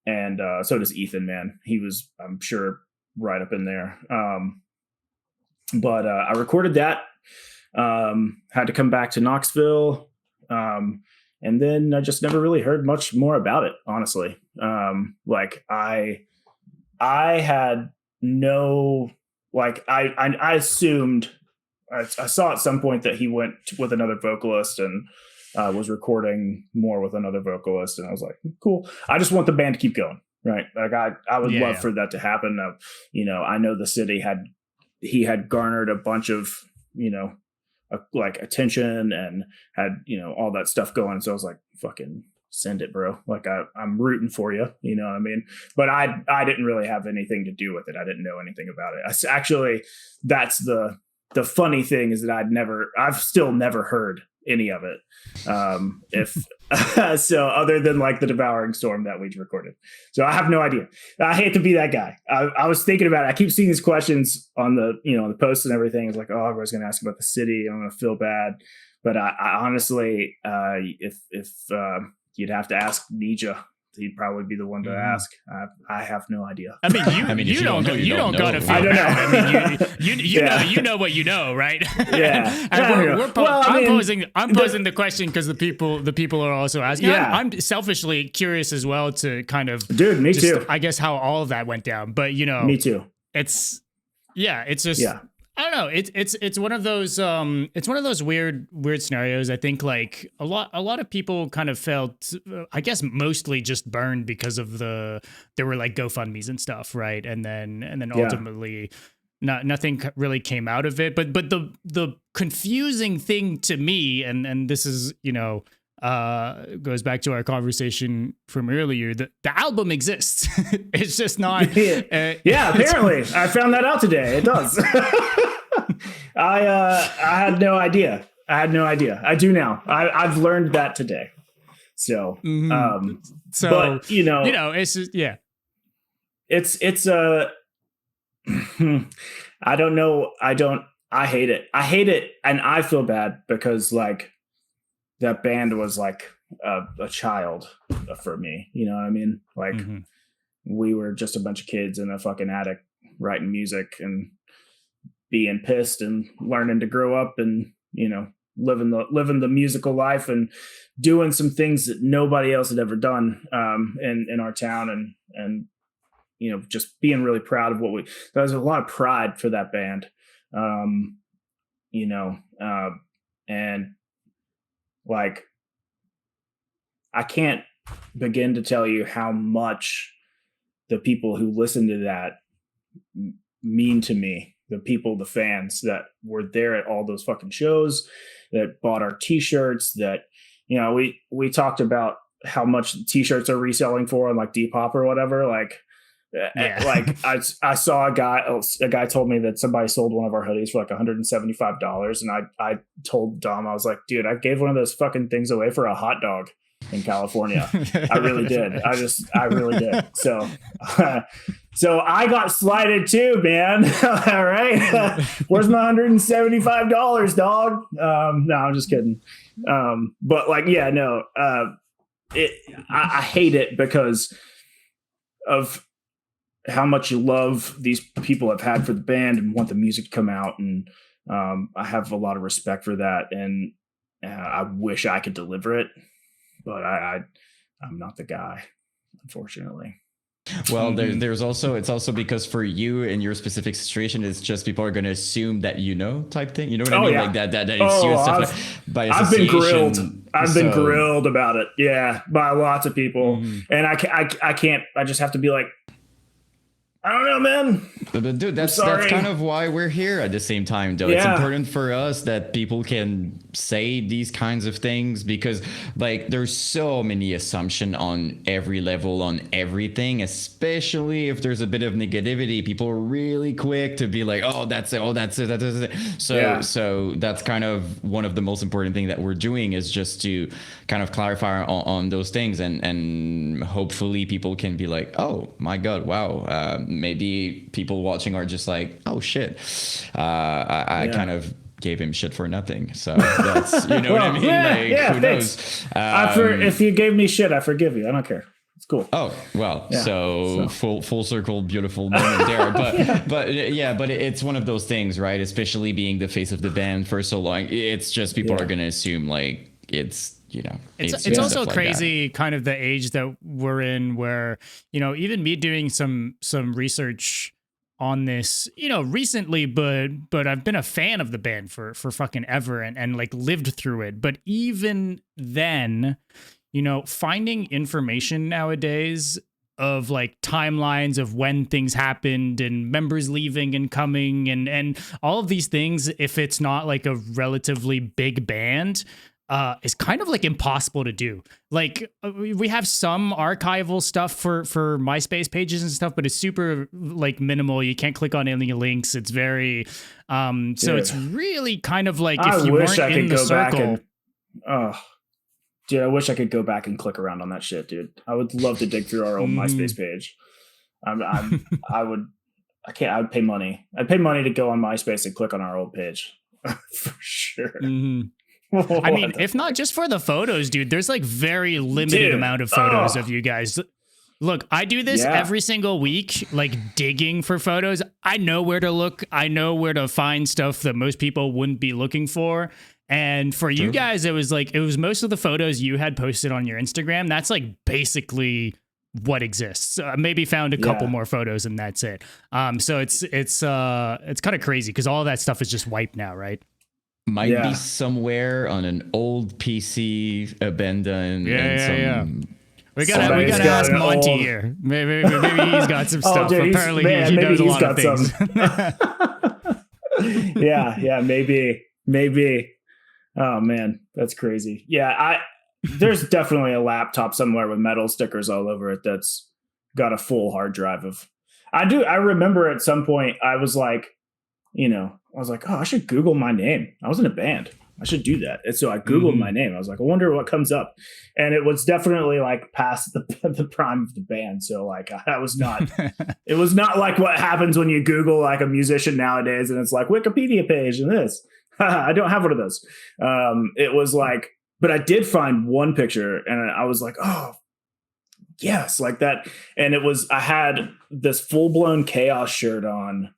And so does Ethan, man. He was, I'm sure, right up in there. But I recorded that. Had to come back to Knoxville. And then I just never really heard much more about it, honestly. Like I had no, like, I assumed, I saw at some point that he went with another vocalist and was recording more with another vocalist. And I was like, cool. I just want the band to keep going. Right. Like I would love for that to happen. I know the city he had garnered a bunch of, like attention and had, all that stuff going. So I was like, fucking send it, bro. Like I'm rooting for you. You know what I mean? But I didn't really have anything to do with it. I didn't know anything about it. Actually, that's the funny thing is that I've still never heard any of it. So other than like the Devouring Storm that we recorded. So I have no idea. I hate to be that guy. I was thinking about it. I keep seeing these questions on the, the posts and everything. It's like, oh, everyone's going to ask about the city. I'm going to feel bad. But I honestly, if you'd have to ask Nija he'd probably be the one to ask. I have no idea. I mean, you don't gotta feel I don't know. bad. I mean, you know what you know, right? Yeah. I'm posing the question because the people are also asking. Yeah. I'm selfishly curious as well to kind of, dude, me too. I guess how all of that went down, but me too. It's just. I don't know. It's one of those weird scenarios. I think like a lot of people kind of felt, I guess mostly just burned because of there were like GoFundMe's and stuff, right? And then ultimately nothing really came out of it. But the confusing thing to me, and this is, goes back to our conversation from earlier. The album exists. It's just not. Apparently, I found that out today. It does. I had no idea. I do now. I've learned that today. So, but it's just, it's I don't know. I hate it. And I feel bad because like that band was like a child for me. You know what I mean? Like we were just a bunch of kids in a fucking attic writing music and being pissed and learning to grow up and, living the musical life and doing some things that nobody else had ever done in our town and just being really proud of there was a lot of pride for that band. And like I can't begin to tell you how much the people who listen to that mean to me. The people, the fans that were there at all those fucking shows, that bought our t-shirts, that, we talked about how much t-shirts are reselling for on like Depop or whatever. Like, like I saw a guy told me that somebody sold one of our hoodies for like $175. And I told Dom, I was like, dude, I gave one of those fucking things away for a hot dog in California. I really did. I really did. So, so I got slighted too, man. All right. Where's my $175, dog? No, I'm just kidding. But like, I hate it because of how much love these people have had for the band and want the music to come out. And I have a lot of respect for that. And I wish I could deliver it, but I'm not the guy, unfortunately. Well, it's also because for you in your specific situation, it's just people are going to assume that type thing. You know what I mean? Like that it's you and stuff by I've been grilled. I've been So- grilled about it. Yeah, by lots of people, and I can't. I just have to be like, I don't know, man. But dude, that's kind of why we're here at the same time, though. Yeah. It's important for us that people can say these kinds of things because like there's so many assumptions on every level on everything, especially if there's a bit of negativity. People are really quick to be like, oh, that's it. So that's kind of one of the most important things that we're doing is just to kind of clarify on those things and hopefully people can be like, oh my God, wow. Maybe people watching are just like, oh shit, I kind of gave him shit for nothing. So that's, what I mean? Who knows? If you gave me shit, I forgive you. I don't care. It's cool. Oh, well, so full circle, beautiful moment there. But it's one of those things, right? Especially being the face of the band for so long. It's just people are going to assume like it's, it's also crazy kind of the age that we're in where, even me doing some research on this, recently, but I've been a fan of the band for fucking ever and like lived through it. But even then, finding information nowadays of like timelines of when things happened and members leaving and coming and all of these things, if it's not like a relatively big band, is kind of like impossible to do. Like we have some archival stuff for MySpace pages and stuff, but it's super like minimal. You can't click on any links. It's very so it's really kind of like if you weren't in the circle. Dude, I wish I could go back and click around on that shit, dude. I would love to dig through our old MySpace page. I would pay money. I'd pay money to go on MySpace and click on our old page for sure. I mean, if not just for the photos, dude, there's like very limited amount of photos of you guys. Look, I do this every single week, like digging for photos. I know where to look. I know where to find stuff that most people wouldn't be looking for. And for you guys, it was most of the photos you had posted on your Instagram. That's like basically what exists. Maybe found a couple more photos and that's it. So it's kind of crazy because all of that stuff is just wiped now, right? Might be somewhere on an old PC abandoned. We gotta ask Monty here. Maybe he's got some stuff. Dude, apparently he knows a lot of things. Maybe. Oh man, that's crazy. Yeah, there's definitely a laptop somewhere with metal stickers all over it that's got a full hard drive of. I remember at some point I was like, oh, I should Google my name. I was in a band. I should do that. And so I Googled my name. I was like, I wonder what comes up. And it was definitely like past the prime of the band. So like I was not, it was not like what happens when you Google like a musician nowadays and it's like Wikipedia page and this. I don't have one of those. It was like, but I did find one picture and I was like, oh, yes, like that. And I had this full blown Chaos shirt on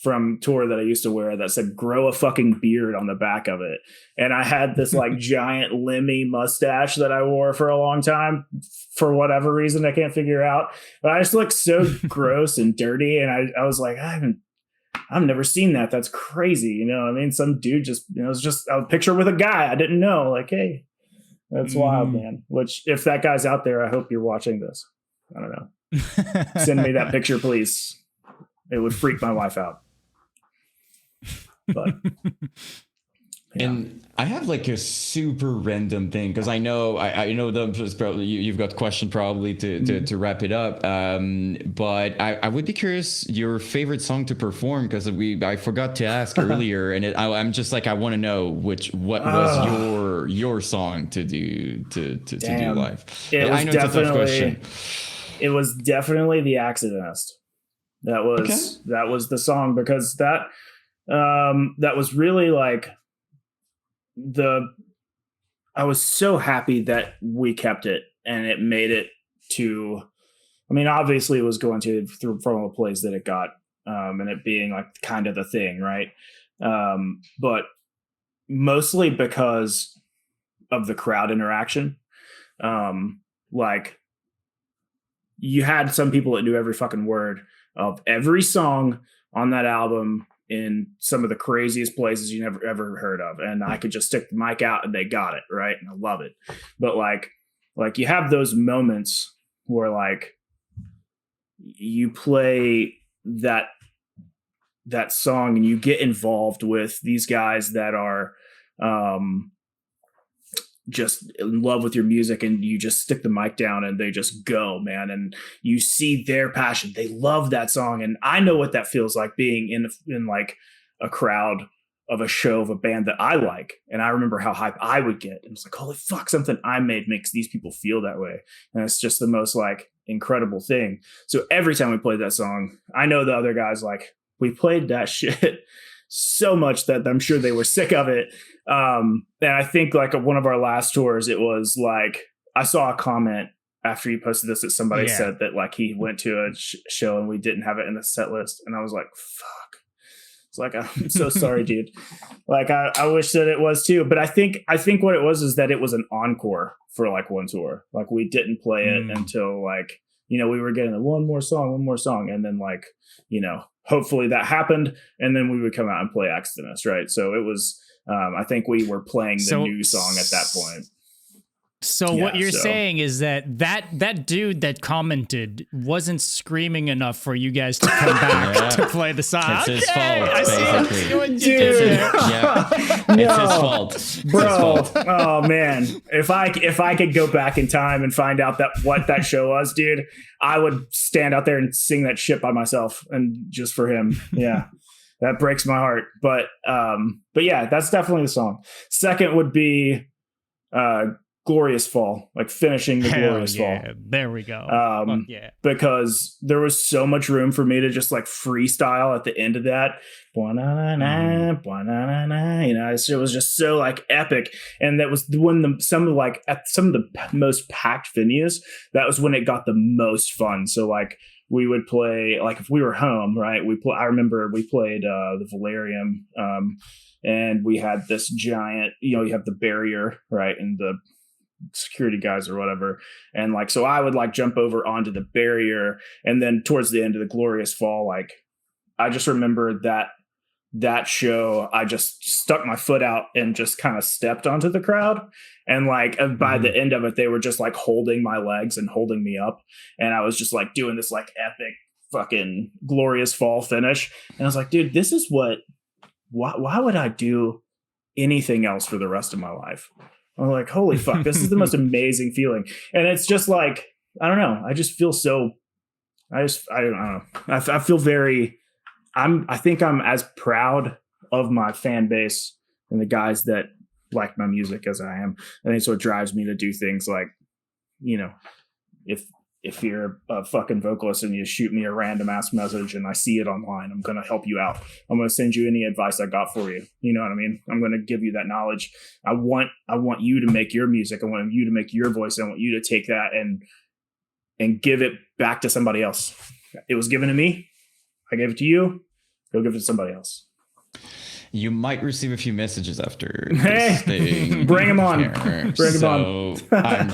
from tour that I used to wear that said grow a fucking beard on the back of it. And I had this like giant Lemmy mustache that I wore for a long time for whatever reason I can't figure out. But I just looked so gross and dirty. And I was like, I've never seen that. That's crazy. I mean, some dude just, it was just a picture with a guy I didn't know. Like, hey, that's wild, man. Which if that guy's out there, I hope you're watching this. I don't know. Send me that picture, please. It would freak my wife out. But and I have like a super random thing because I know probably you've got a question probably to wrap it up. But I would be curious your favorite song to perform because I forgot to ask earlier, and I'm just like I want to know what was your song to do live. I know it's a tough question. It was definitely The Accidentist. That was the song because that was really like I was so happy that we kept it and it made it to, I mean, obviously it was going from a place that it got, and it being like kind of the thing. Right. But mostly because of the crowd interaction. Like you had some people that knew every fucking word of every song on that album in some of the craziest places you never ever heard of. And I could just stick the mic out and they got it. Right. And I love it. But like you have those moments where like you play that song and you get involved with these guys that are, just in love with your music, and you just stick the mic down and they just go, man. And you see their passion. They love that song. And I know what that feels like being in like a crowd of a show of a band that I like. And I remember how hype I would get. And it's like, holy fuck, something I made makes these people feel that way. And it's just the most like incredible thing. So every time we played that song, I know the other guys, like we played that shit so much that I'm sure they were sick of it. And I think like one of our last tours, it was like, I saw a comment after you posted this that somebody said that like he went to a show and we didn't have it in the set list. And I was like, fuck. It's like, I'm so sorry, dude. Like, I wish that it was too, but I think what it was is that it was an encore for like one tour. Like we didn't play it until like, we were getting the one more song. And then like, hopefully that happened. And then we would come out and play Accidentist. Right. So it was, I think we were playing the new song at that point. So what you're saying is that dude that commented wasn't screaming enough for you guys to come back to play the song. It's his fault, basically. It's his fault, bro. Oh man, if I could go back in time and find out what that show was, dude, I would stand out there and sing that shit by myself and just for him. Yeah. That breaks my heart. But yeah, that's definitely the song. Second would be Glorious Fall, like finishing the Glorious Fall. There we go. Because there was so much room for me to just like freestyle at the end of that. You know, it was just so like epic. And that was when some of the most packed venues, that was when it got the most fun. So like we would play, like if we were home, right? I remember we played the Valerium, and we had this giant, you know, you have the barrier, right? And the security guys or whatever, and like so I would like jump over onto the barrier, and then towards the end of the Glorious Fall, like I just remember that show, I just stuck my foot out and just kind of stepped onto the crowd, and like by the end of it, they were just like holding my legs and holding me up, and I was just like doing this like epic fucking Glorious Fall finish, and I was like, dude, this is why would I do anything else for the rest of my life? I'm like, holy fuck, this is the most amazing feeling. And it's just like, I don't know. I just feel so, I don't know. I feel I think I'm as proud of my fan base and the guys that like my music as I am. I think it's what drives me to do things like, you know, if you're a fucking vocalist and you shoot me a random ass message and I see it online, I'm going to help you out. I'm going to send you any advice I got for you. You know what I mean? I'm going to give you that knowledge. I want you to make your music. I want you to make your voice. I want you to take that and give it back to somebody else. It was given to me. I gave it to you. Go give it to somebody else. You might receive a few messages after this thing. Bring them on. Bring them on. I'm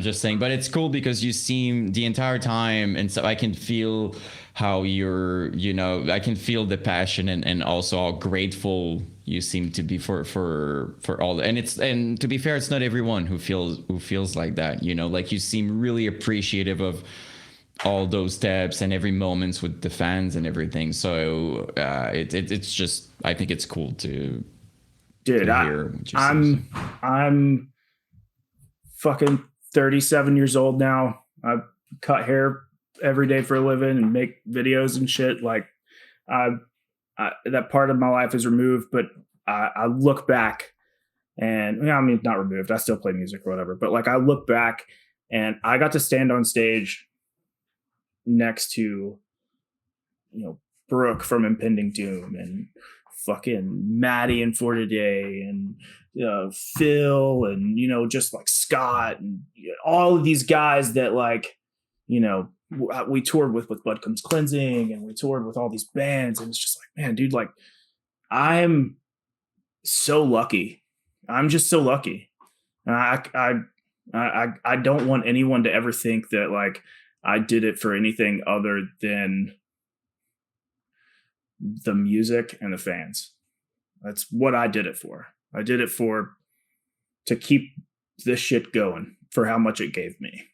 just saying, but it's cool because you seem the entire time, and so I can feel how you're, you know, I can feel the passion and also how grateful you seem to be for all. And to be fair, it's not everyone who feels like that, you know, like you seem really appreciative of all those steps and every moments with the fans and everything. So it's just, I think it's cool to hear. I'm fucking 37 years old now. I cut hair every day for a living and make videos and shit. Like that part of my life is removed, but I look back and, you know, I mean, not removed. I still play music or whatever, but like I look back and I got to stand on stage next to, you know, Brooke from Impending Doom and fucking Maddie and For Today and Phil and, you know, just like Scott and all of these guys that, like, you know, we toured with Blood Comes Cleansing, and we toured with all these bands, and it's just like, man, dude, like I'm so lucky. I'm just so lucky. I don't want anyone to ever think that like I did it for anything other than the music and the fans. That's what I did it for. I did it to keep this shit going for how much it gave me.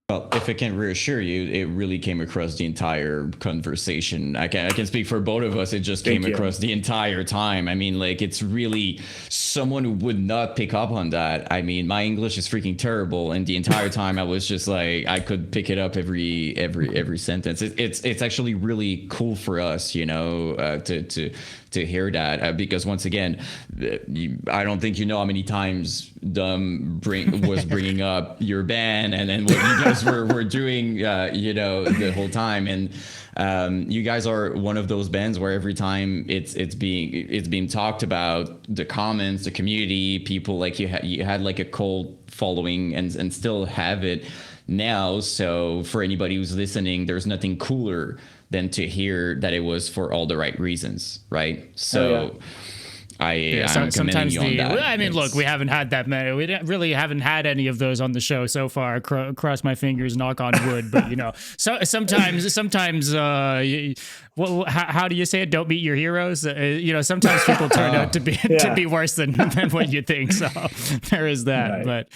Well, if I can reassure you, it really came across the entire conversation. I can speak for both of us. It just came across the entire time. I mean, like, it's really someone who would not pick up on that. I mean, my English is freaking terrible, and the entire time I was just like, I could pick it up every sentence. It's actually really cool for us, you know, to hear that, because once again, I don't think you know how many times Dom was bringing up your band and then what you guys were doing, you know, the whole time. And you guys are one of those bands where every time it's being talked about, the comments, the community, people, like you had like a cult following and still have it now. So for anybody who's listening, there's nothing cooler than to hear that it was for all the right reasons, right? So I'm commending you on that. I mean, look, we haven't had that many. We really haven't had any of those on the show so far. Cross my fingers, knock on wood. But you know, so sometimes, how do you say it? Don't meet your heroes. You know, sometimes people turn out to be worse than what you think. So there is that. Right. But.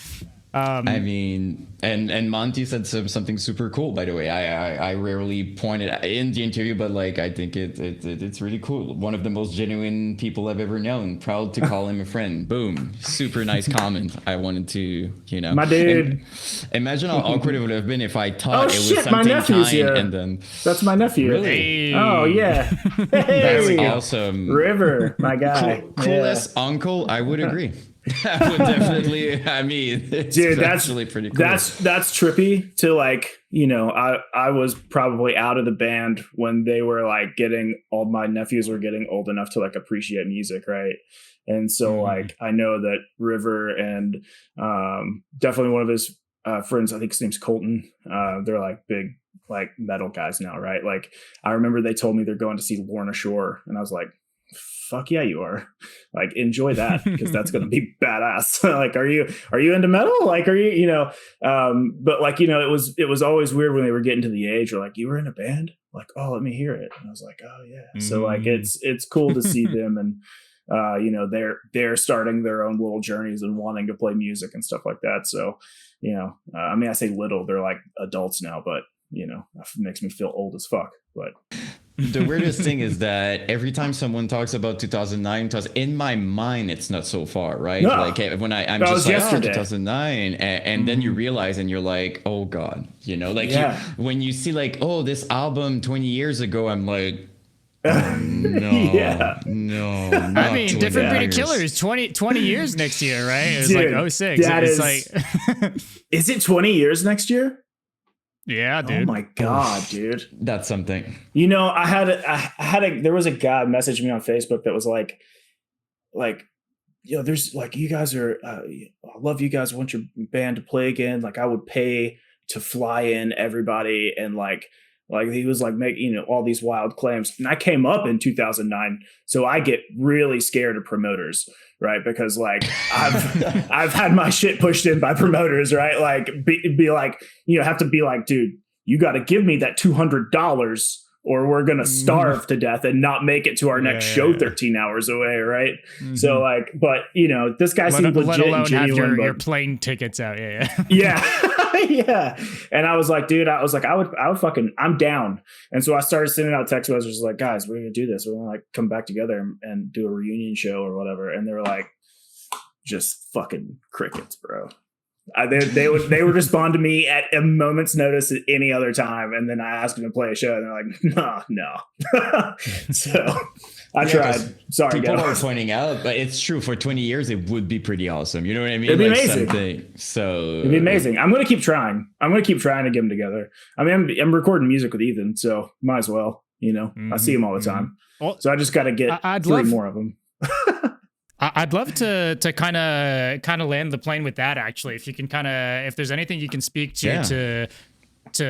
I mean, and Monty said something super cool, by the way. I rarely point it in the interview, but like, I think it's really cool. One of the most genuine people I've ever known. Proud to call him a friend. Boom. Super nice comment. I wanted to, you know. My dude. Imagine how awkward it would have been if I thought it was something my nephew's here. And then... That's my nephew. Really? Hey. Oh, yeah. Hey. That's awesome. River, my guy. Coolest uncle, I would agree. That would definitely, I mean, it's dude, that's actually pretty cool. That's trippy to like, you know, I was probably out of the band when they were like all my nephews were getting old enough to like appreciate music, right? And so like I know that River and definitely one of his friends, I think his name's Colton, they're like big like metal guys now, right? Like I remember they told me they're going to see Lorna Shore, and I was like, fuck yeah, you are. Like enjoy that, because that's gonna be badass. Like are you into metal? Like are you, you know, but like, you know, it was always weird when they were getting to the age where like, you were in a band? Like, oh, let me hear it. And I was like, oh yeah. So like it's cool to see them, and you know, they're starting their own little journeys and wanting to play music and stuff like that. So, you know, I mean, I say little, they're like adults now, but you know, it makes me feel old as fuck. But the weirdest thing is that every time someone talks about 2009, in my mind, it's not so far, right? No. Like when I'm just like, oh, 2009, and then you realize, and you're like, oh God, you know, like when you see like, oh, this album 20 years ago, I'm like, oh, no, no. I mean, Different Breed of Killers, 20 years next year, right? It was dude, like 06. It's like, is it 20 years next year? Yeah, dude. Oh my God, dude. That's something. You know, there was a guy message me on Facebook that was like, you know, there's like, you guys are, I love you guys. I want your band to play again. Like I would pay to fly in everybody. And like he was like making, you know, all these wild claims. And I came up in 2009. So I get really scared of promoters, right? Because like I've had my shit pushed in by promoters, right? Like be like, you know, have to be like, dude, you got to give me that $200 or we're going to starve to death and not make it to our next show 13 hours away. Right. So like, but you know, this guy seemed legit. Let alone and genuine, have your plane tickets out. Yeah. Yeah. And I was like, dude, I would fucking, I'm down. And so I started sending out text messages like, guys, we're going to do this. We're going to like come back together and do a reunion show or whatever. And they were like, just fucking crickets, bro. They would respond to me at a moment's notice at any other time. And then I asked them to play a show and they're like, no. So I tried. Sorry, people are pointing out, but it's true. For 20 years, it would be pretty awesome. You know what I mean? It'd be amazing. It'd be amazing. I'm going to keep trying. To get them together. I mean, I'm recording music with Ethan, so might as well, you know, I see him all the time. So I just got to get three more of them. I'd love to kind of land the plane with that, actually. If you can if there's anything you can speak to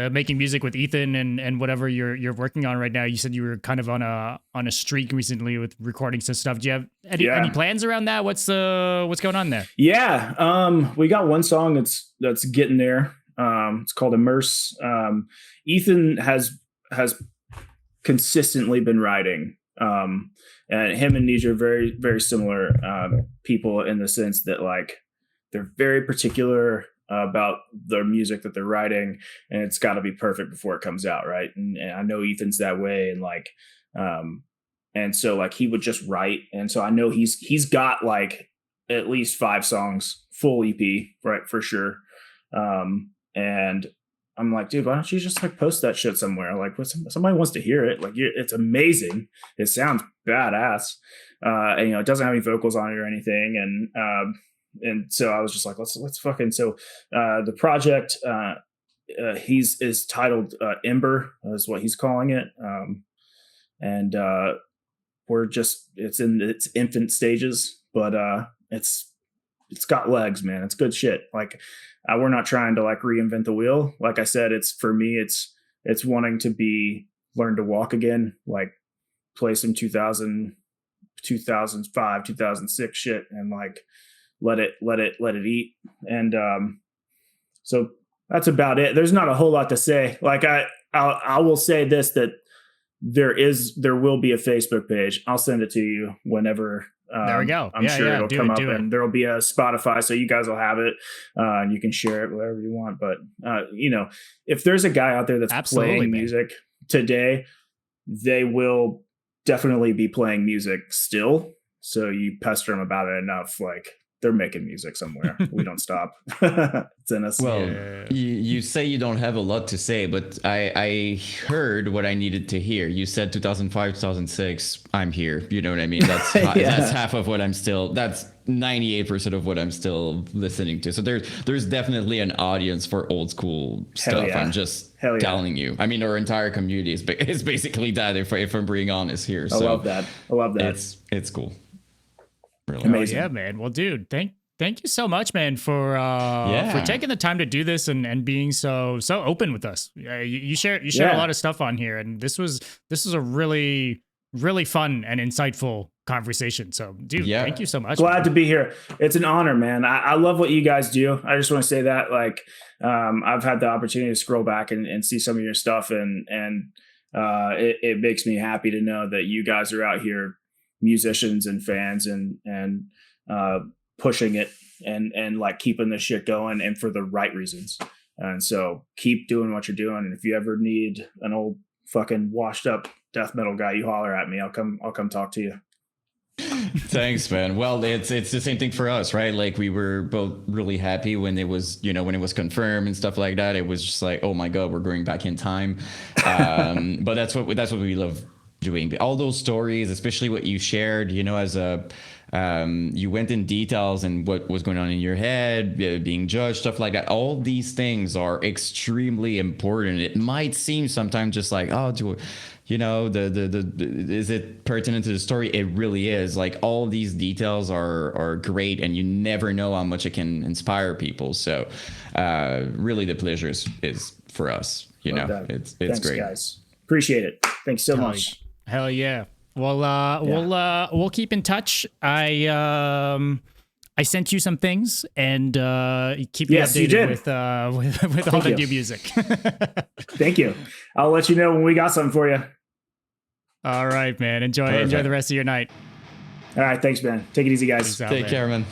making music with Ethan and whatever you're working on right now. You said you were kind of on a streak recently with recording some stuff. Do you have any plans around that? What's going on there? Yeah. We got one song that's getting there. It's called Immerse. Ethan has consistently been writing. And him and Nija are very, very similar people in the sense that like they're very particular about their music that they're writing, and it's got to be perfect before it comes out, right? And I know Ethan's that way, and like, and so like he would just write, and so I know he's got like at least 5 songs, full EP, right, for sure. And I'm like, dude, why don't you just like post that shit somewhere? Like, somebody wants to hear it. Like, it's amazing. It sounds badass. And you know, it doesn't have any vocals on it or anything. And so I was just like, let's fucking. So the project, is titled Ember, is what he's calling it. And it's in its infant stages, but it's got legs, man. It's good shit. Like, we're not trying to like reinvent the wheel. Like I said, for me, it's wanting to learn to walk again, like play some 2005, 2006 shit and like let it eat. And so that's about it. There's not a whole lot to say. Like I will say this, that there will be a Facebook page. I'll send it to you whenever. There we go. I'm sure it'll come up, and there'll be a Spotify, so you guys will have it, and you can share it wherever you want. But you know, if there's a guy out there that's playing music today, they will definitely be playing music still. So you pester them about it enough, like they're making music somewhere. We don't stop. It's in us. Well, you say you don't have a lot to say, but I heard what I needed to hear. You said 2005, 2006. I'm here. You know what I mean? That's that's half of what I'm still. That's 98% of what I'm still listening to. So there's definitely an audience for old school stuff. Yeah. I'm just telling you. I mean, our entire community is basically that. If I'm being honest here. I love that. It's cool. Really amazing. Yeah, man. Well, dude, thank you so much, man, for taking the time to do this and being so open with us. You share a lot of stuff on here, and this was a really, really fun and insightful conversation. So, dude, thank you so much. Glad to be here. It's an honor, man. I love what you guys do. I just want to say that, like, I've had the opportunity to scroll back and see some of your stuff, and it makes me happy to know that you guys are out here, musicians and fans, and pushing it and like keeping this shit going, and for the right reasons. And so keep doing what you're doing. And if you ever need an old fucking washed up death metal guy, you holler at me. I'll come talk to you. Thanks, man. Well, it's the same thing for us, right? Like, we were both really happy when it was confirmed and stuff like that. It was just like, oh my God, we're going back in time. But that's what we love doing. All those stories, especially what you shared, as you went in details and what was going on in your head, being judged, stuff like that. All these things are extremely important. It might seem sometimes just like, is it pertinent to the story? It really is. Like, all these details are great, and you never know how much it can inspire people. So really the pleasure is for us. It's Thanks, great, guys. Appreciate it. Thanks so much. Hell yeah. Well, we'll keep in touch. I sent you some things, and keep you updated with all the new music. Thank you. I'll let you know when we got something for you. All right, man. Enjoy the rest of your night. All right, thanks, man. Take it easy, guys. Take care, man.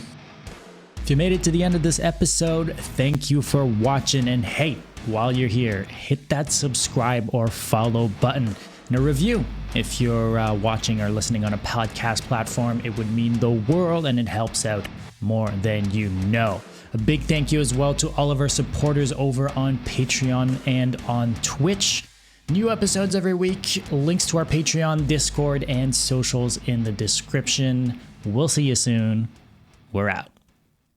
If you made it to the end of this episode, thank you for watching. And hey, while you're here, hit that subscribe or follow button. And a review. If you're watching or listening on a podcast platform, it would mean the world, and it helps out more than you know. A big thank you as well to all of our supporters over on Patreon and on Twitch. New episodes every week. Links to our Patreon, Discord, and socials in the description. We'll see you soon. We're out.